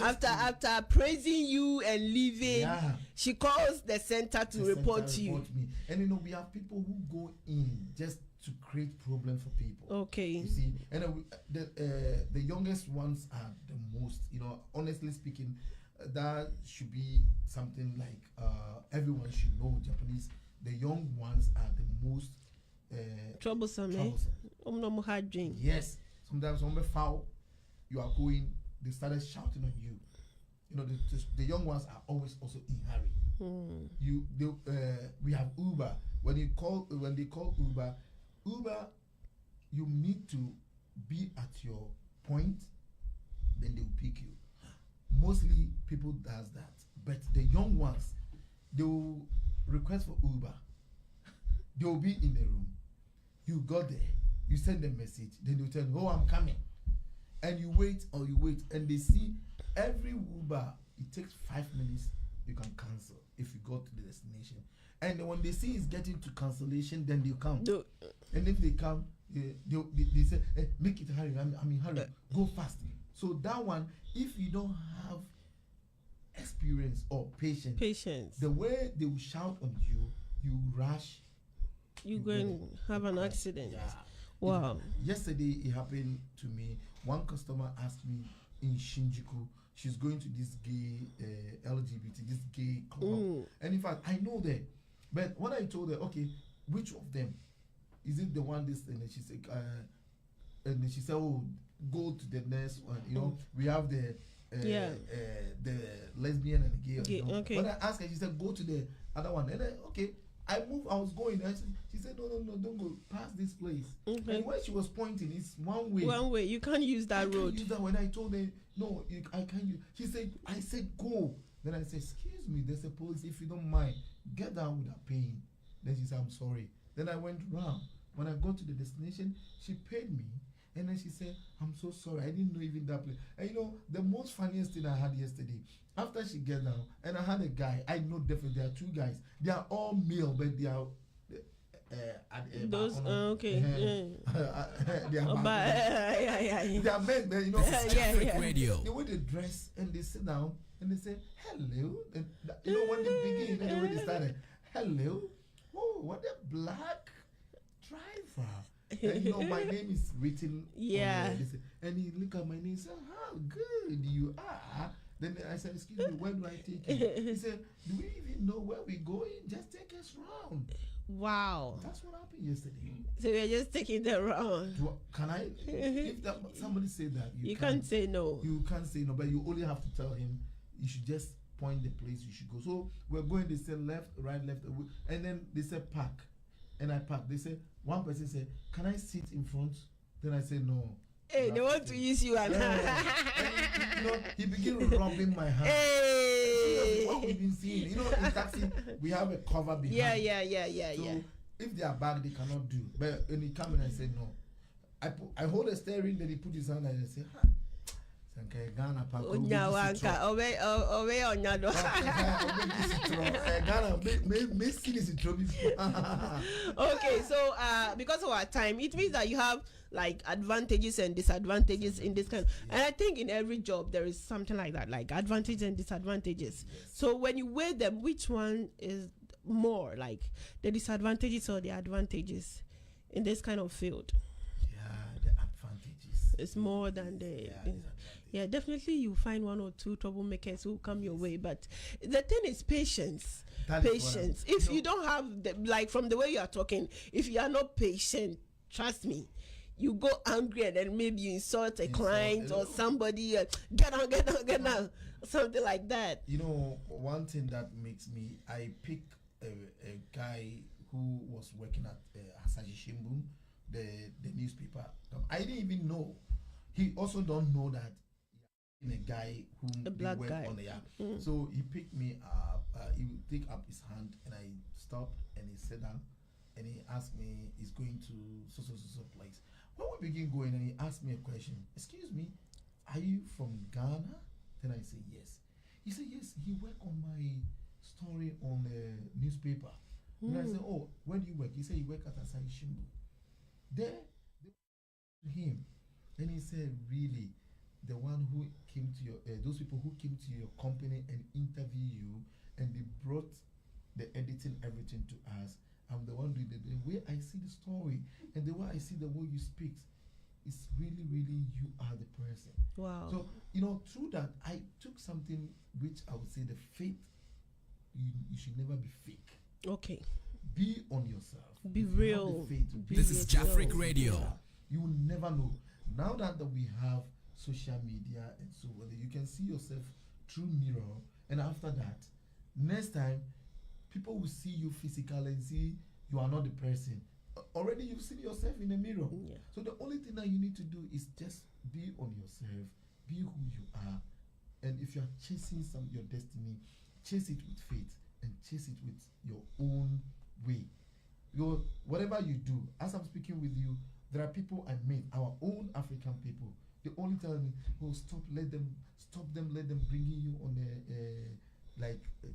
[SPEAKER 3] after praising you and leaving. She calls the center to report you.
[SPEAKER 4] Me. And we have people who go in just to create problems for people.
[SPEAKER 3] Okay.
[SPEAKER 4] You see, and the youngest ones are the most. Honestly speaking, that should be something like everyone should know. Japanese, the young ones are the most
[SPEAKER 3] troublesome. No hard drink.
[SPEAKER 4] Yes, sometimes when we foul, you are going. They started shouting on you. You know, the young ones are always also in hurry. We have Uber. When they call Uber, you need to be at your point, then they will pick you. Mostly people does that, but the young ones, they will request for Uber. They will be in the room. You got there, you send them a message, then they will tell you, oh, I'm coming. And you wait, and they see every Uber, it takes 5 minutes, you can cancel if you go to the destination. And then when they see it's getting to cancellation, then they come. No. And if they come, they say, hey, make it hurry, I'm in hurry, go fast. So that one, if you don't have experience or patience, the way they will shout on you, you rush.
[SPEAKER 3] You're going to have an accident.
[SPEAKER 4] Yeah.
[SPEAKER 3] Wow.
[SPEAKER 4] Yesterday, it happened to me. One customer asked me in Shinjuku, she's going to this gay LGBT, this gay club. And in fact, I know that. But when I told her, okay, which of them? Is it the one this? And then she said, oh, go to the next one. You know, we have the lesbian and the gay. You know? Okay. When I asked her, she said, go to the other one. And then, okay, I moved. I was going. And she said, no, don't go past this place. Okay. And when she was pointing, it's one way.
[SPEAKER 3] One way. You can't use that road.
[SPEAKER 4] Can't use that. When I told her, no, I can't use. She said, I said, go. Then I said, excuse me, there's a police. If you don't mind, get down without paying. Then she said, I'm sorry. Then I went round. When I got to the destination, she paid me. And then she said, I'm so sorry. I didn't know even that place. And you know, the most funniest thing I had yesterday, after she get down, and I had a guy, I know definitely there are two guys. They are all male, but they are
[SPEAKER 3] those okay.
[SPEAKER 4] They are they are men, you know.
[SPEAKER 2] Radio.
[SPEAKER 4] The way they dress and they sit down and they say hello. And you know when they begin, and the way they started, hello. Oh, what a black driver. And you know my name is written.
[SPEAKER 3] Yeah.
[SPEAKER 4] And he look at my name and said, how good you are. Then I said, excuse me, where do I take you? He said, do we even know where we're going? Just take us round.
[SPEAKER 3] Wow.
[SPEAKER 4] That's what happened yesterday.
[SPEAKER 3] So we're just taking them round.
[SPEAKER 4] Can I? If somebody say that,
[SPEAKER 3] you can't say no.
[SPEAKER 4] You can't say no, but you only have to tell him. You should just point the place you should go. So we're going. They said left, right, left, and then they said park, and I parked. They said one person said, "Can I sit in front?" Then I said no.
[SPEAKER 3] Hey, they want to use you and
[SPEAKER 4] you know, he began rubbing my hand. Hey, what we've been seeing, you know, in taxi we have a cover behind.
[SPEAKER 3] Yeah.
[SPEAKER 4] If they are back, they cannot do. But when he come in, I said no. I hold the steering, then he put his hand and I say, ha. Ghana,
[SPEAKER 3] okay, so because of our time, it means that you have like advantages and disadvantages in this kind. And I think in every job there is something like that, like advantages and disadvantages. Yes. So when you weigh them, which one is more, like the disadvantages or the advantages in this kind of field?
[SPEAKER 4] Yeah, the advantages.
[SPEAKER 3] It's more than the. Yeah, definitely you find one or two troublemakers who come your way, but the thing is patience. Patience. If you don't have like from the way you are talking, if you are not patient, trust me, you go angry and then maybe you insult a client or somebody, get down, something like that.
[SPEAKER 4] You know, one thing that makes me, I pick a guy who was working at Asahi Shimbun, the newspaper. I didn't even know. He also don't know that a guy who
[SPEAKER 3] black
[SPEAKER 4] work
[SPEAKER 3] guy
[SPEAKER 4] on the So he picked me up. He would take up his hand, and I stopped, and he sat down, and he asked me, he's going to so place. When we begin going, and he asked me a question. Excuse me, are you from Ghana? Then I say yes. He said yes. He worked on my story on the newspaper. And I said, oh, where do you work? He said he worked at Asahi Shimbun. There, him, and he said, really. The one who came to your, those people who came to your company and interview you, and they brought the editing, everything to us. I'm the one doing the way I see the story and the way I see the way you speak. it's really, really you are the person.
[SPEAKER 3] Wow.
[SPEAKER 4] So, through that, I took something which I would say the faith, you should never be fake.
[SPEAKER 3] Okay.
[SPEAKER 4] Be on yourself.
[SPEAKER 3] Be
[SPEAKER 4] If you have
[SPEAKER 3] real.
[SPEAKER 4] the faith,
[SPEAKER 3] Be
[SPEAKER 2] This is
[SPEAKER 3] yourself.
[SPEAKER 2] Jafric Radio.
[SPEAKER 4] You will never know. Now that we have social media and so on, you can see yourself through mirror, and after that, next time, people will see you physically and see you are not the person. Already you've seen yourself in the mirror.
[SPEAKER 3] Yeah.
[SPEAKER 4] So the only thing that you need to do is just be on yourself, be who you are, and if you are chasing your destiny, chase it with faith and chase it with your own way. Whatever you do, as I'm speaking with you, there are people I met, our own African people. They only tell me, "Oh, let them bringing you on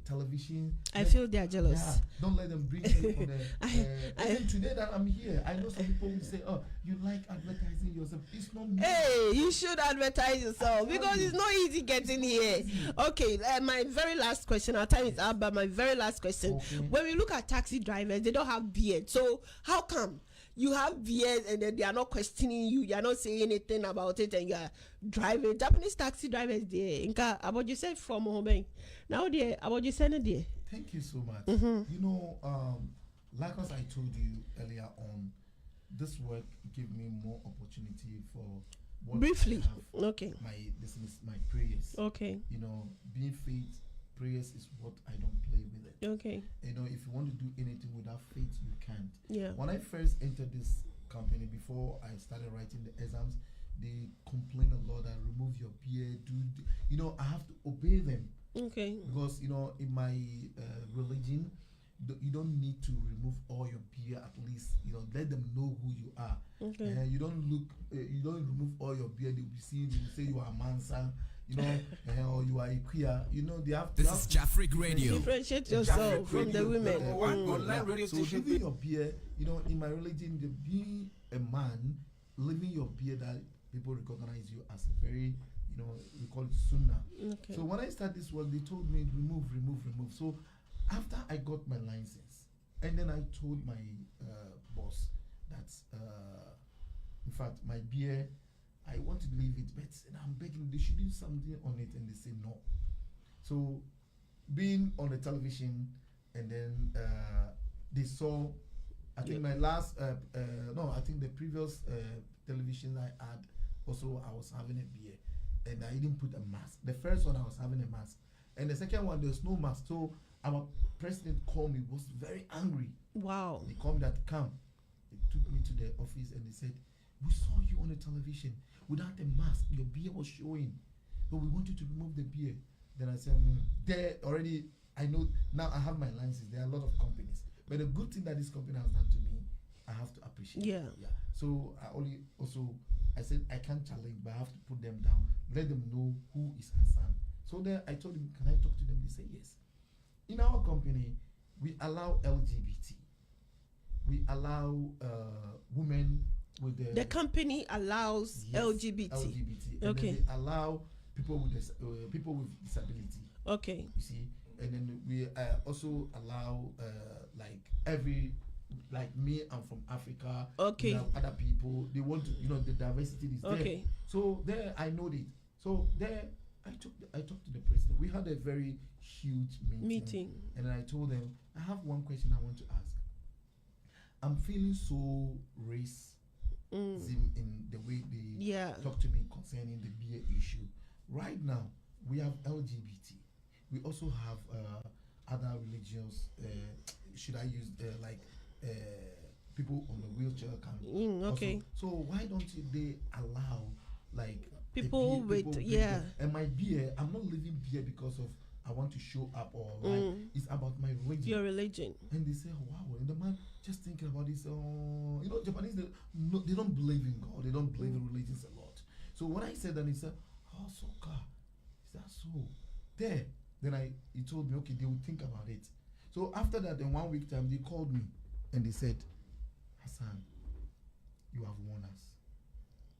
[SPEAKER 4] television."
[SPEAKER 3] I feel they are jealous.
[SPEAKER 4] Yeah, don't let them bring you on even today that I'm here, I know some people will say, "Oh, you like advertising yourself." It's not me.
[SPEAKER 3] Hey, you should advertise yourself because it's not easy getting here. Okay, my very last question. Our time is up, but my very last question.
[SPEAKER 4] Okay.
[SPEAKER 3] When we look at taxi drivers, they don't have beard. So how come you have beard and then they are not questioning you? They are not saying anything about it, and you are driving. Japanese taxi drivers, there. Inka, about you said from home. Now, there, about you said there.
[SPEAKER 4] Thank you so much.
[SPEAKER 3] Mm-hmm.
[SPEAKER 4] Like as I told you earlier on, this work gave me more opportunity for what
[SPEAKER 3] Briefly.
[SPEAKER 4] I have.
[SPEAKER 3] Okay.
[SPEAKER 4] This is my prayers.
[SPEAKER 3] Okay.
[SPEAKER 4] Being faith, prayers is what I don't play with it.
[SPEAKER 3] Okay.
[SPEAKER 4] If you want to do anything without faith, you can't.
[SPEAKER 3] Yeah.
[SPEAKER 4] When I first entered this company, before I started writing the exams, they complain a lot that remove your beard, I have to obey them.
[SPEAKER 3] Okay.
[SPEAKER 4] Because in my religion, you don't need to remove all your beard. At least let them know who you are.
[SPEAKER 3] Okay.
[SPEAKER 4] You don't remove all your beard. They will be seeing you, say you are Mansa, or you are a queer. They have.
[SPEAKER 2] This is Jafric Radio.
[SPEAKER 3] Differentiate yourself from the women.
[SPEAKER 5] Number one online radio
[SPEAKER 4] So
[SPEAKER 5] station.
[SPEAKER 4] leaving your beard, in my religion, being a man, leaving your beard, that people recognize you as a very, we call it sunnah.
[SPEAKER 3] Okay.
[SPEAKER 4] So when I started this work, they told me remove. So after I got my license, and then I told my boss that, in fact, my beard, I want to leave it, but I'm begging, they should do something on it, and they say no. So being on the television, and then they saw, I think my last, I think the previous television I had, also I was having a beard, and I didn't put a mask. The first one I was having a mask, and the second one there's no mask. So our president called me, was very angry.
[SPEAKER 3] Wow.
[SPEAKER 4] They called me that, come. They took me to the office and they said, "We saw you on the television without a mask. Your beard was showing. So we want you to remove the beard." Then I said, there already, I know, now I have my license. There are a lot of companies. But the good thing that this company has done to me, I have to appreciate.
[SPEAKER 3] Yeah.
[SPEAKER 4] So I said, I can't challenge, but I have to put them down, let them know who is Hassan. So then I told them, can I talk to them? They say yes. In our company, we allow LGBT. We allow women with
[SPEAKER 3] The company allows
[SPEAKER 4] yes,
[SPEAKER 3] LGBT.
[SPEAKER 4] LGBT. And
[SPEAKER 3] Okay.
[SPEAKER 4] then they allow people with disability.
[SPEAKER 3] Okay.
[SPEAKER 4] You see, and then we also allow like me, I'm from Africa.
[SPEAKER 3] Okay.
[SPEAKER 4] We have other people. They want to, the diversity is there.
[SPEAKER 3] Okay.
[SPEAKER 4] So there, I know it. So there, I talked to the president. We had a very huge meeting. And then I told them, I have one question I want to ask. I'm feeling so racism in the way they talk to me concerning the beer issue. Right now, we have LGBT. We also have other religions. Should I use people on the wheelchair can
[SPEAKER 3] okay.
[SPEAKER 4] also. So why don't they allow
[SPEAKER 3] people with
[SPEAKER 4] beer? And my beer, I'm not leaving beer because of I want to show up or it's about my religion.
[SPEAKER 3] Your religion.
[SPEAKER 4] And they say, wow, and the man just thinking about this. Japanese, they don't believe in God. They don't believe in religions a lot. So when I said that, he said, "Oh, so God, is that so?" There, then he told me, okay, they will think about it. So after that, in 1 week time, they called me and they said, "Hassan, you have won us.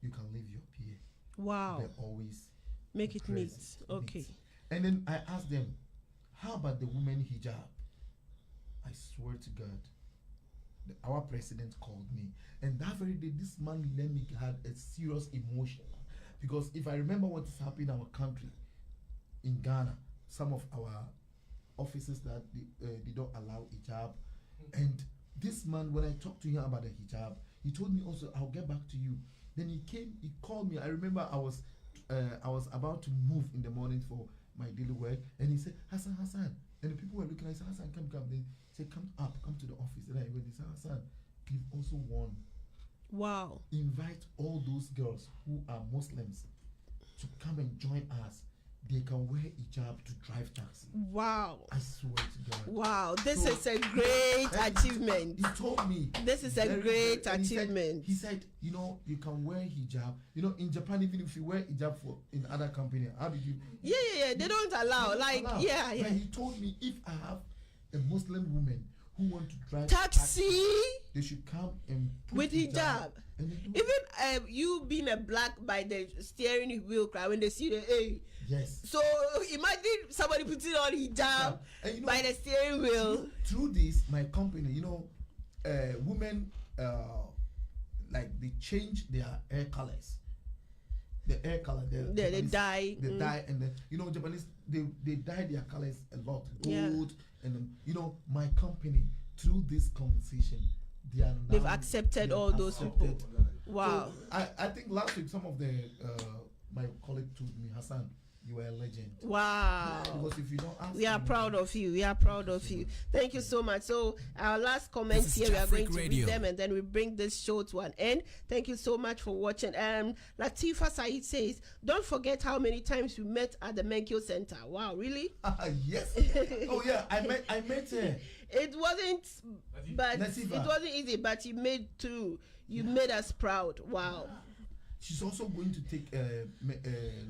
[SPEAKER 4] You can leave your PA."
[SPEAKER 3] Wow.
[SPEAKER 4] They always
[SPEAKER 3] make it neat. Okay.
[SPEAKER 4] And then I asked them, how about the women hijab? I swear to God, our president called me, and that very day, this man let me had a serious emotion, because if I remember what is happening in our country, in Ghana, some of our offices that they don't allow hijab, and this man, when I talked to him about the hijab, he told me also, I'll get back to you. Then he came, he called me. I remember I was about to move in the morning for my daily work, and he said, Hassan, and the people were looking. I said, Hassan, come. They said, come to the office. And I went. They said, Hassan, you've also won.
[SPEAKER 3] Wow.
[SPEAKER 4] Invite all those girls who are Muslims to come and join us. They can wear hijab to drive taxi.
[SPEAKER 3] Wow.
[SPEAKER 4] I swear to God.
[SPEAKER 3] Wow. This is a great achievement.
[SPEAKER 4] He told me.
[SPEAKER 3] This is a great achievement.
[SPEAKER 4] He said, you know, you can wear hijab. You know, in Japan, even if you wear hijab for in other company, how did you?
[SPEAKER 3] Yeah. They don't allow. Like,
[SPEAKER 4] allow.
[SPEAKER 3] yeah.
[SPEAKER 4] But he told me, if I have a Muslim woman who want to drive
[SPEAKER 3] taxi,
[SPEAKER 4] they should come and put
[SPEAKER 3] with hijab.
[SPEAKER 4] And they do
[SPEAKER 3] Even you being a black by the steering wheel, when they see the A.
[SPEAKER 4] Yes.
[SPEAKER 3] So imagine somebody putting on hijab
[SPEAKER 4] and you know,
[SPEAKER 3] by the steering wheel.
[SPEAKER 4] Through this, my company, you know, women like they change their hair colors. The hair color,
[SPEAKER 3] they dye.
[SPEAKER 4] They dye, and then, you know, Japanese they dye their colors a lot, gold, and then, you know, my company, through this conversation,
[SPEAKER 3] they've accepted all those people. Wow.
[SPEAKER 4] So I think last week some of the my colleague told me, Hassan, you are a legend.
[SPEAKER 3] Wow.
[SPEAKER 4] Because if you don't ask,
[SPEAKER 3] we are proud of you. We are proud of you. Thank you so much. So our last comments here, we are going to read them, and then we bring this show to an end. Thank you so much for watching. Latifa Said says, don't forget how many times we met at the Menkyo Center. Wow, really?
[SPEAKER 4] Yes. Oh yeah, I met her.
[SPEAKER 3] It wasn't, but
[SPEAKER 4] Latifa.
[SPEAKER 3] it wasn't easy, but you made through. You made us proud. Wow.
[SPEAKER 4] She's also going to take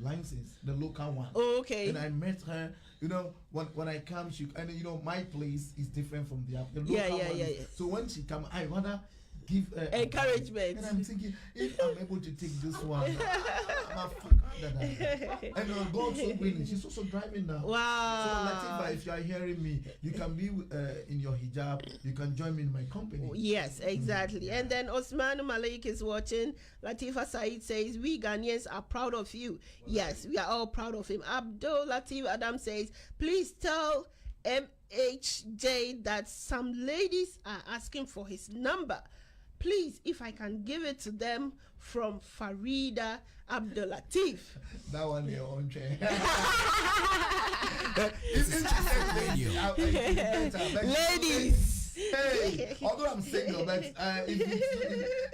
[SPEAKER 4] license, the local one.
[SPEAKER 3] Oh, okay.
[SPEAKER 4] And I met her. You know, when I come, and you know, my place is different from the local one.
[SPEAKER 3] Yeah.
[SPEAKER 4] So when she come, I rather give
[SPEAKER 3] encouragement.
[SPEAKER 4] And I'm thinking, if I'm able to take this one, I'm a fuck. And God so willing, she's also driving now.
[SPEAKER 3] Wow.
[SPEAKER 4] So Latifa, if you are hearing me, you can be in your hijab. You can join me in my company.
[SPEAKER 3] Yes, exactly. And then Osman Malik is watching. Latifa Said says, we Ghanaians are proud of you. Yes, we are all proud of him. Abdul Latif Adam says, please tell MHJ that some ladies are asking for his number. Please, if I can give it to them from Farida Abdul Latif.
[SPEAKER 4] That one your own chair.
[SPEAKER 3] Ladies.
[SPEAKER 4] Hey, although I'm single, but if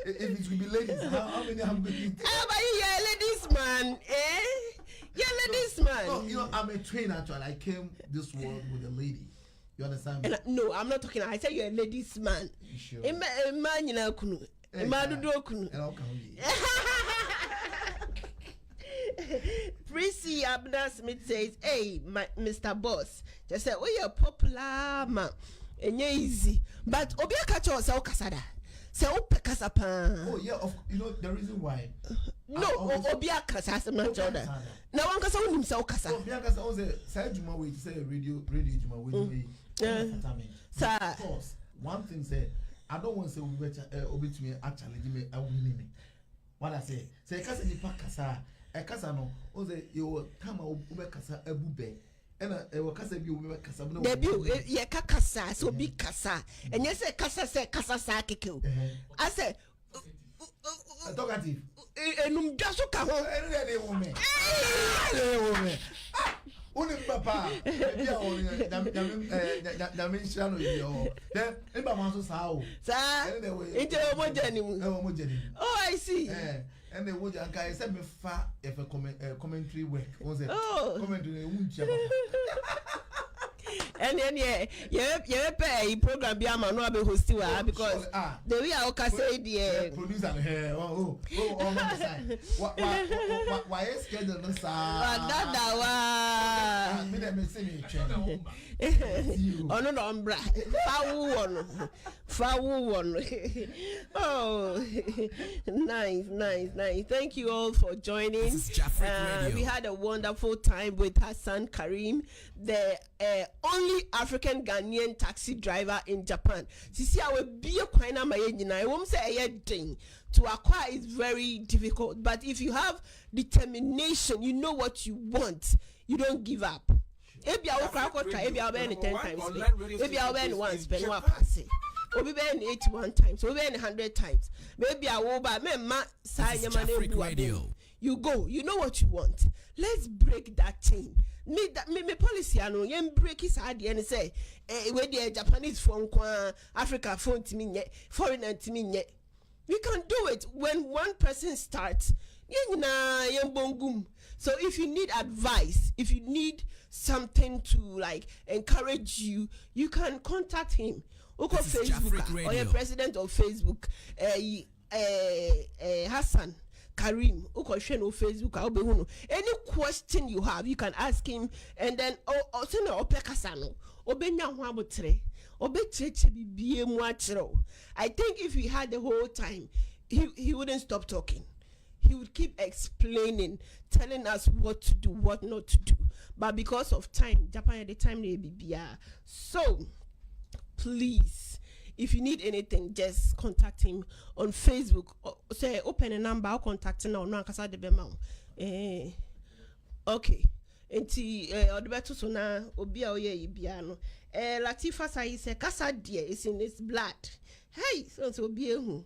[SPEAKER 4] it will be ladies, how many I'm going to?
[SPEAKER 3] But you're a ladies man, eh? You're a ladies man.
[SPEAKER 4] No, you know, I'm a trainer actually. I came this world with a lady. You understand me?
[SPEAKER 3] No, I'm not talking. I said you're a ladies man.
[SPEAKER 4] You sure?
[SPEAKER 3] A man, you know, kunu. A man do kunu.
[SPEAKER 4] And I'll come
[SPEAKER 3] Prissy Abner Smith says, hey, Mr. Boss, just say, oh, you're popular, man. And you're easy. But Obia Kacho, so Casada. So, Kasapa.
[SPEAKER 4] Oh, yeah, you know, the reason why.
[SPEAKER 3] No, Obia Casas, I'm not sure. No one can say himself Casa.
[SPEAKER 4] Obia Casa was a side Juma way to say radio Juma way. Sir, of course, one thing said, I don't want to say Obi to me actually give me a winning. What I say Casa ni Pacasa, a Casano, or the you come over Casa a bube. And I will Casa be over Casa.
[SPEAKER 3] Debut, ye Casa, so big Casa. And yes, a Casa say Casa Sakiku. I said,
[SPEAKER 4] talkative.
[SPEAKER 3] And just come home.
[SPEAKER 4] Any woman. Only papa,
[SPEAKER 3] oh, I see.
[SPEAKER 4] And the wood and I said me far if a commentary work was a commentary.
[SPEAKER 3] And then yeah, pay program be a man no be host because the way I can say the
[SPEAKER 4] producer here. Oh, on my side. Why is schedule no sir? Me dem say me train.
[SPEAKER 3] Oh no, umbra. Foul one. Oh, nice. Thank you all for joining.
[SPEAKER 2] We
[SPEAKER 3] had a wonderful time with Hassan Karim, the only African Ghanaian taxi driver in Japan. See, I will be a quite I won't say a thing to acquire is very difficult. But if you have determination, you know what you want, you don't give up. Maybe I will cry, maybe I'll be 10 times. Maybe I'll be once, spend one pass. Obi be 81 times, Obi be 100 times. Maybe I will buy me sign your money. You go, you know what you want. Let's break that thing. Me policy I know you break his idea and say where the Japanese phone Africa phone to me foreigner to me. We can do it when one person starts. So if you need advice, if you need something to like encourage you, you can contact him. Oko Facebook or your president of Facebook, Hassan Karim. Oko on Facebook. Any question you have, you can ask him, and then also no opekasano. Obenya huabotre. Obecheche bibiye muachro. I think if he had the whole time, he wouldn't stop talking. He would keep explaining, telling us what to do, what not to do. But because of time, Japan at the time they be so. Please, if you need anything, just contact him on Facebook. Say open a number, I'll contact him now. No, kasa de bema. Okay. Enti odebeto so na obi a oye ibiano. Latifa say say kasa dear is in his blood. Hey, so obi ehu.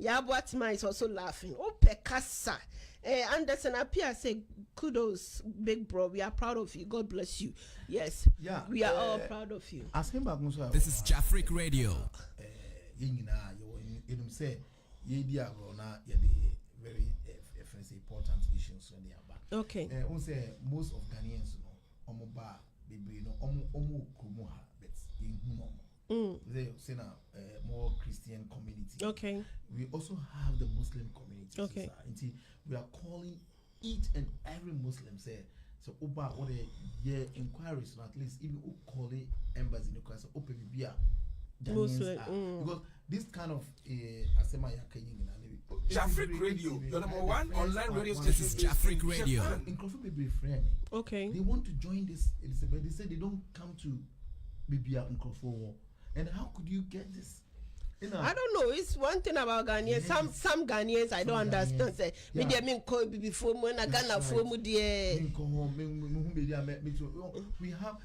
[SPEAKER 3] Yabuatima is also laughing. Ope kasa. Anderson appear say kudos, big bro. We are proud of you. God bless you. Yes. Yeah. We are all proud of you.
[SPEAKER 2] This is Jafric Radio.
[SPEAKER 4] You say very important issues on the back.
[SPEAKER 3] Okay.
[SPEAKER 4] Most of Ghanaians omoba baby kumuha but they say now more Christian community.
[SPEAKER 3] Okay.
[SPEAKER 4] We also have the Muslim community.
[SPEAKER 3] Okay.
[SPEAKER 4] Society. We are calling each and every Muslim say so oba what a year inquiries so at least even call it embassy in the class open bia because this kind of asema ya kenyin
[SPEAKER 5] Jafric Radio, your number one online radio station.
[SPEAKER 2] This is Jafric Radio.
[SPEAKER 3] Okay.
[SPEAKER 4] They want to join this, but they say they don't come to Bibia Nkofo. And how could you get this?
[SPEAKER 3] I don't know. It's one thing about Ghanaians. Yes. Some Ghanaians I don't understand. Say, me dey mean call before me na Ghana for mu dey.
[SPEAKER 4] We have,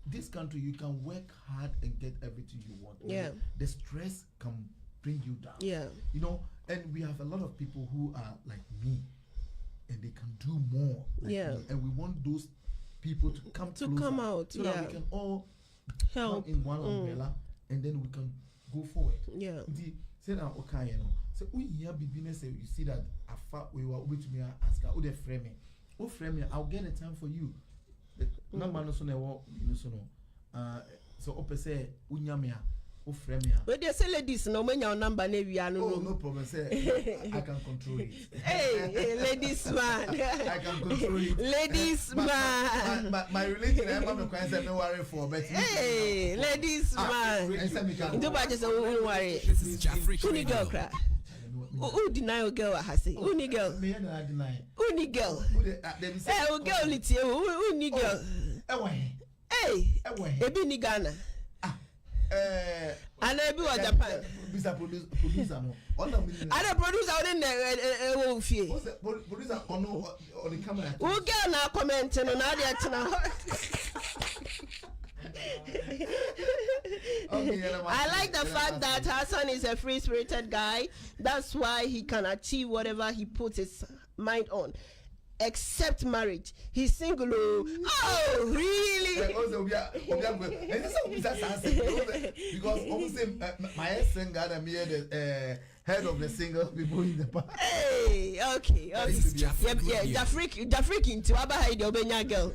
[SPEAKER 4] this country you can work hard and get everything you want.
[SPEAKER 3] Yeah.
[SPEAKER 4] The stress can bring you down.
[SPEAKER 3] Yeah.
[SPEAKER 4] And we have a lot of people who are like me, and they can do more. Like me, and we want those people to come
[SPEAKER 3] out,
[SPEAKER 4] so that we can all
[SPEAKER 3] help
[SPEAKER 4] come in one umbrella, and then we can go forward.
[SPEAKER 3] Yeah.
[SPEAKER 4] Say now, okay, so we hear business. You see that we were able to me ask her, they frame me. I'll get a time for you. Number no so no, so open say unyamia.
[SPEAKER 3] But they say ladies, no when your number no
[SPEAKER 4] problem. Say I can control it.
[SPEAKER 3] Hey, ladies man.
[SPEAKER 4] I can control it.
[SPEAKER 3] Ladies man.
[SPEAKER 4] My religion, I'm not going to worry for. But
[SPEAKER 3] hey, ladies man. Do I just won't worry.
[SPEAKER 2] This is Jafric Radio.
[SPEAKER 3] Who deny a girl? I say, who ni girl?
[SPEAKER 4] Me I deny.
[SPEAKER 3] Who ni girl? Hey, who girl? It's you. Who ni girl? Hey, ebi ni Ghana. And I be what Japan.
[SPEAKER 4] Producer no.
[SPEAKER 3] And the producer on the fee.
[SPEAKER 4] Producer on the camera.
[SPEAKER 3] Who girl now commenting on Nadia I like the fact that Hassan is a free-spirited guy. That's why he can achieve whatever he puts his mind on. Except marriage. He's single. Oh, really?
[SPEAKER 4] Because obviously my singer and me the head of the single people in the past.
[SPEAKER 3] Hey, okay. Jafric into Abahide Obenya girl.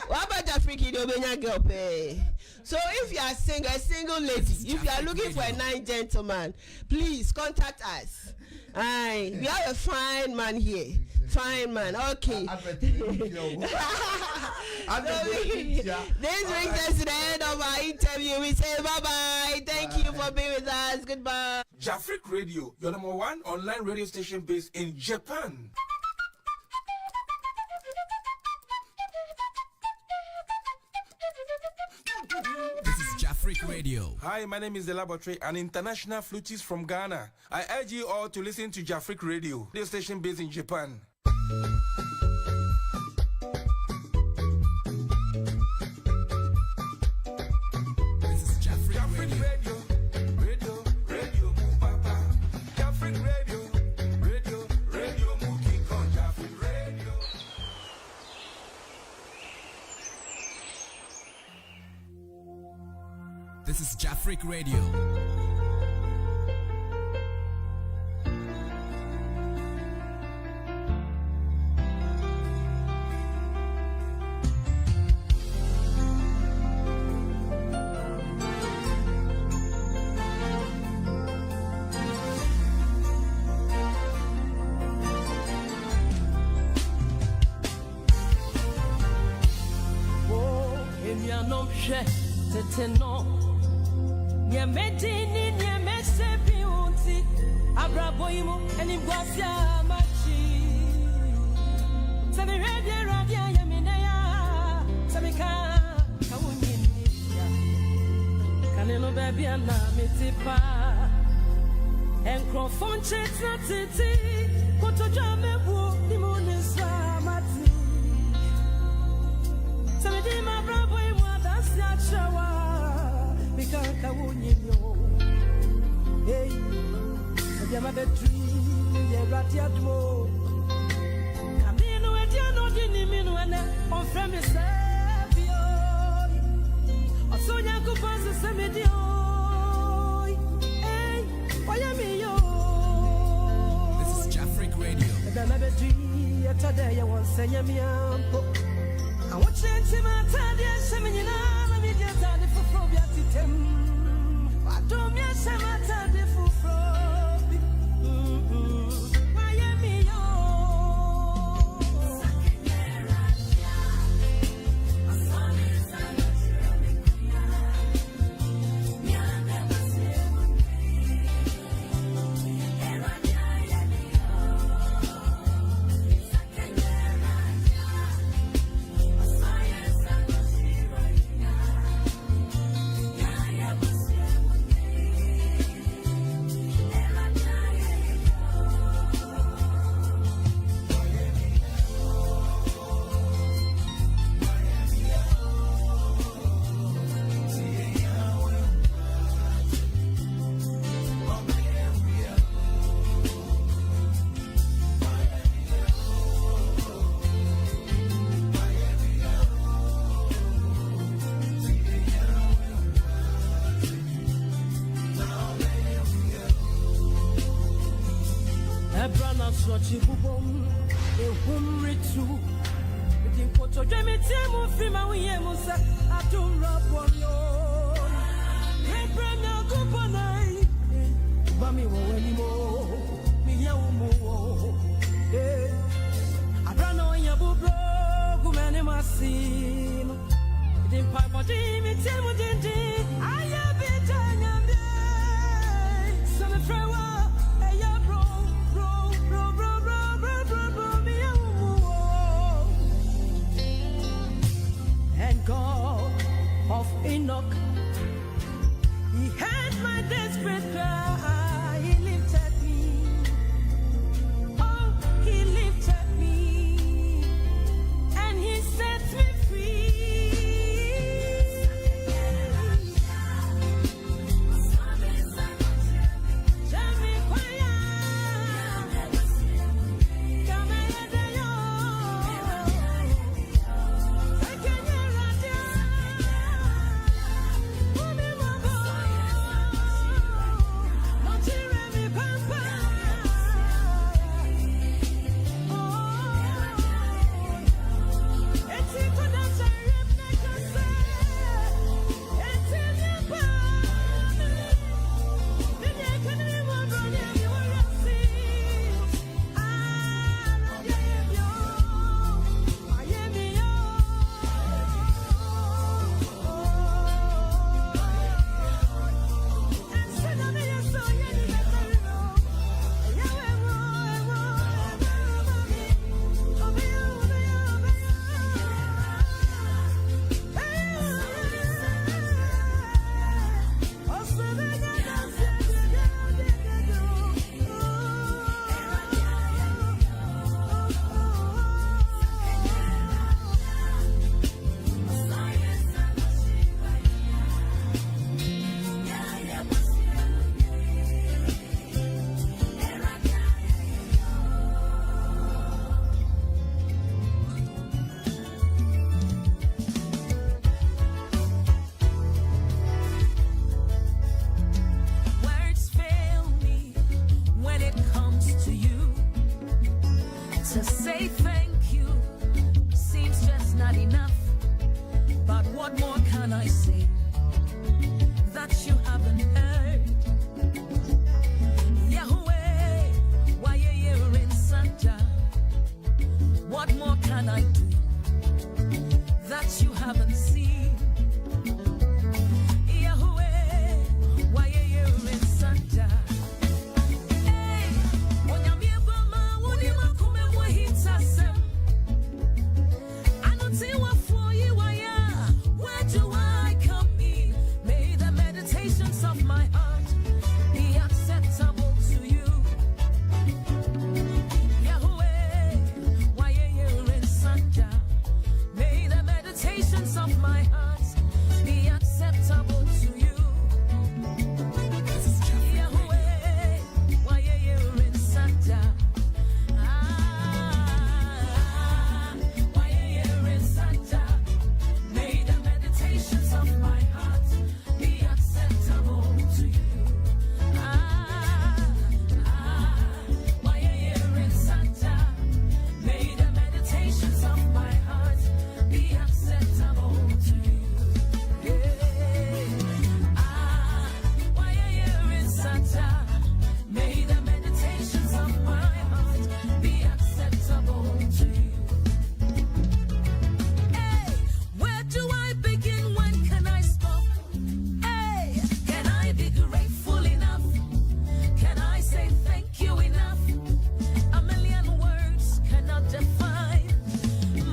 [SPEAKER 3] What about Jafric Obenya girl? So if you are a single lady, if you are looking for a nice gentleman, please contact us. Aye, we have a fine man here. Fine man, okay. This brings us to the end of our interview. We say bye-bye. Thank you for being with us. Goodbye.
[SPEAKER 5] Jafric Radio, your number one online radio station based in Japan.
[SPEAKER 2] Freak Radio.
[SPEAKER 5] Hi, my name is The Laboratory, an international flutist from Ghana. I urge you all to listen to Jafric Radio, radio station based in Japan.
[SPEAKER 2] This is Jafric
[SPEAKER 5] Jafric
[SPEAKER 2] Radio.
[SPEAKER 5] Radio, radio, move papa. Jafric Radio, radio, move King Kong. Jafric Radio.
[SPEAKER 2] This is Jafric Radio.
[SPEAKER 7] Enoch
[SPEAKER 1] of my heart be acceptable to you. Yahweh, why you in Sanja? May the meditations of my heart be acceptable to you. Yahweh, why you in Sanja? Why you in Sanja? May the meditations of my heart be acceptable to you. Why you in Sanja? May the meditations of my heart be acceptable to you. Why you in Sanja? May the meditations of my heart be acceptable to you. Hey, where do I begin? When can I stop? Hey, can I be grateful enough? Can I say thank you enough? A million words cannot define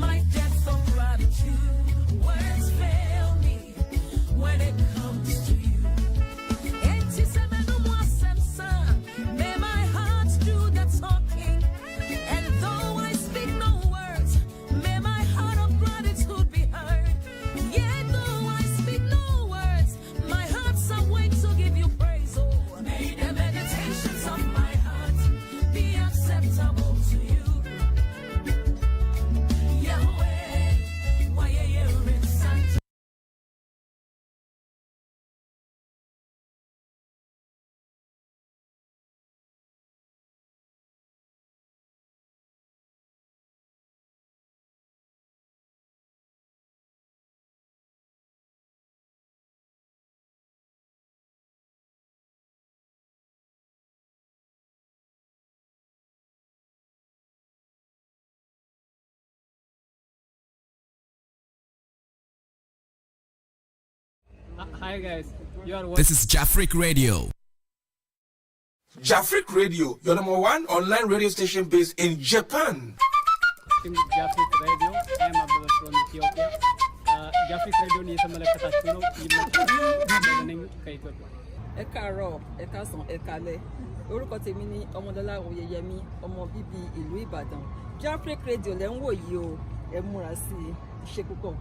[SPEAKER 1] my depth of gratitude. Words fail me when it comes to you. May my heart do the talking, and though I speak no words, may my heart of gratitude be heard. Yet though I speak no words, my heart's awake to give you praise. Oh, may the meditations of my heart be acceptable to you. Yahweh, why are you in Santa?
[SPEAKER 7] Hi guys, you are
[SPEAKER 2] This is Jafric Radio.
[SPEAKER 5] Jafric Radio, your number one online radio station based in Japan.
[SPEAKER 7] watching Jafric Radio. I am Abdullah from Ethiopia. Jafric Radio ni የተመለከታችሁ ነው ይመጣልኝ ከኢትዮጵያ
[SPEAKER 8] ẹ káàárọ̀ ẹ káàsán ẹ káalẹ́ orúkọ tèmi ni ọmọdọ́lá oyeyemi ọmọ bíbí ìlú Ìbàdàn Jafric Radio lẹ́ ń wò yìí o ẹ múra sí i ṣe púpọ̀.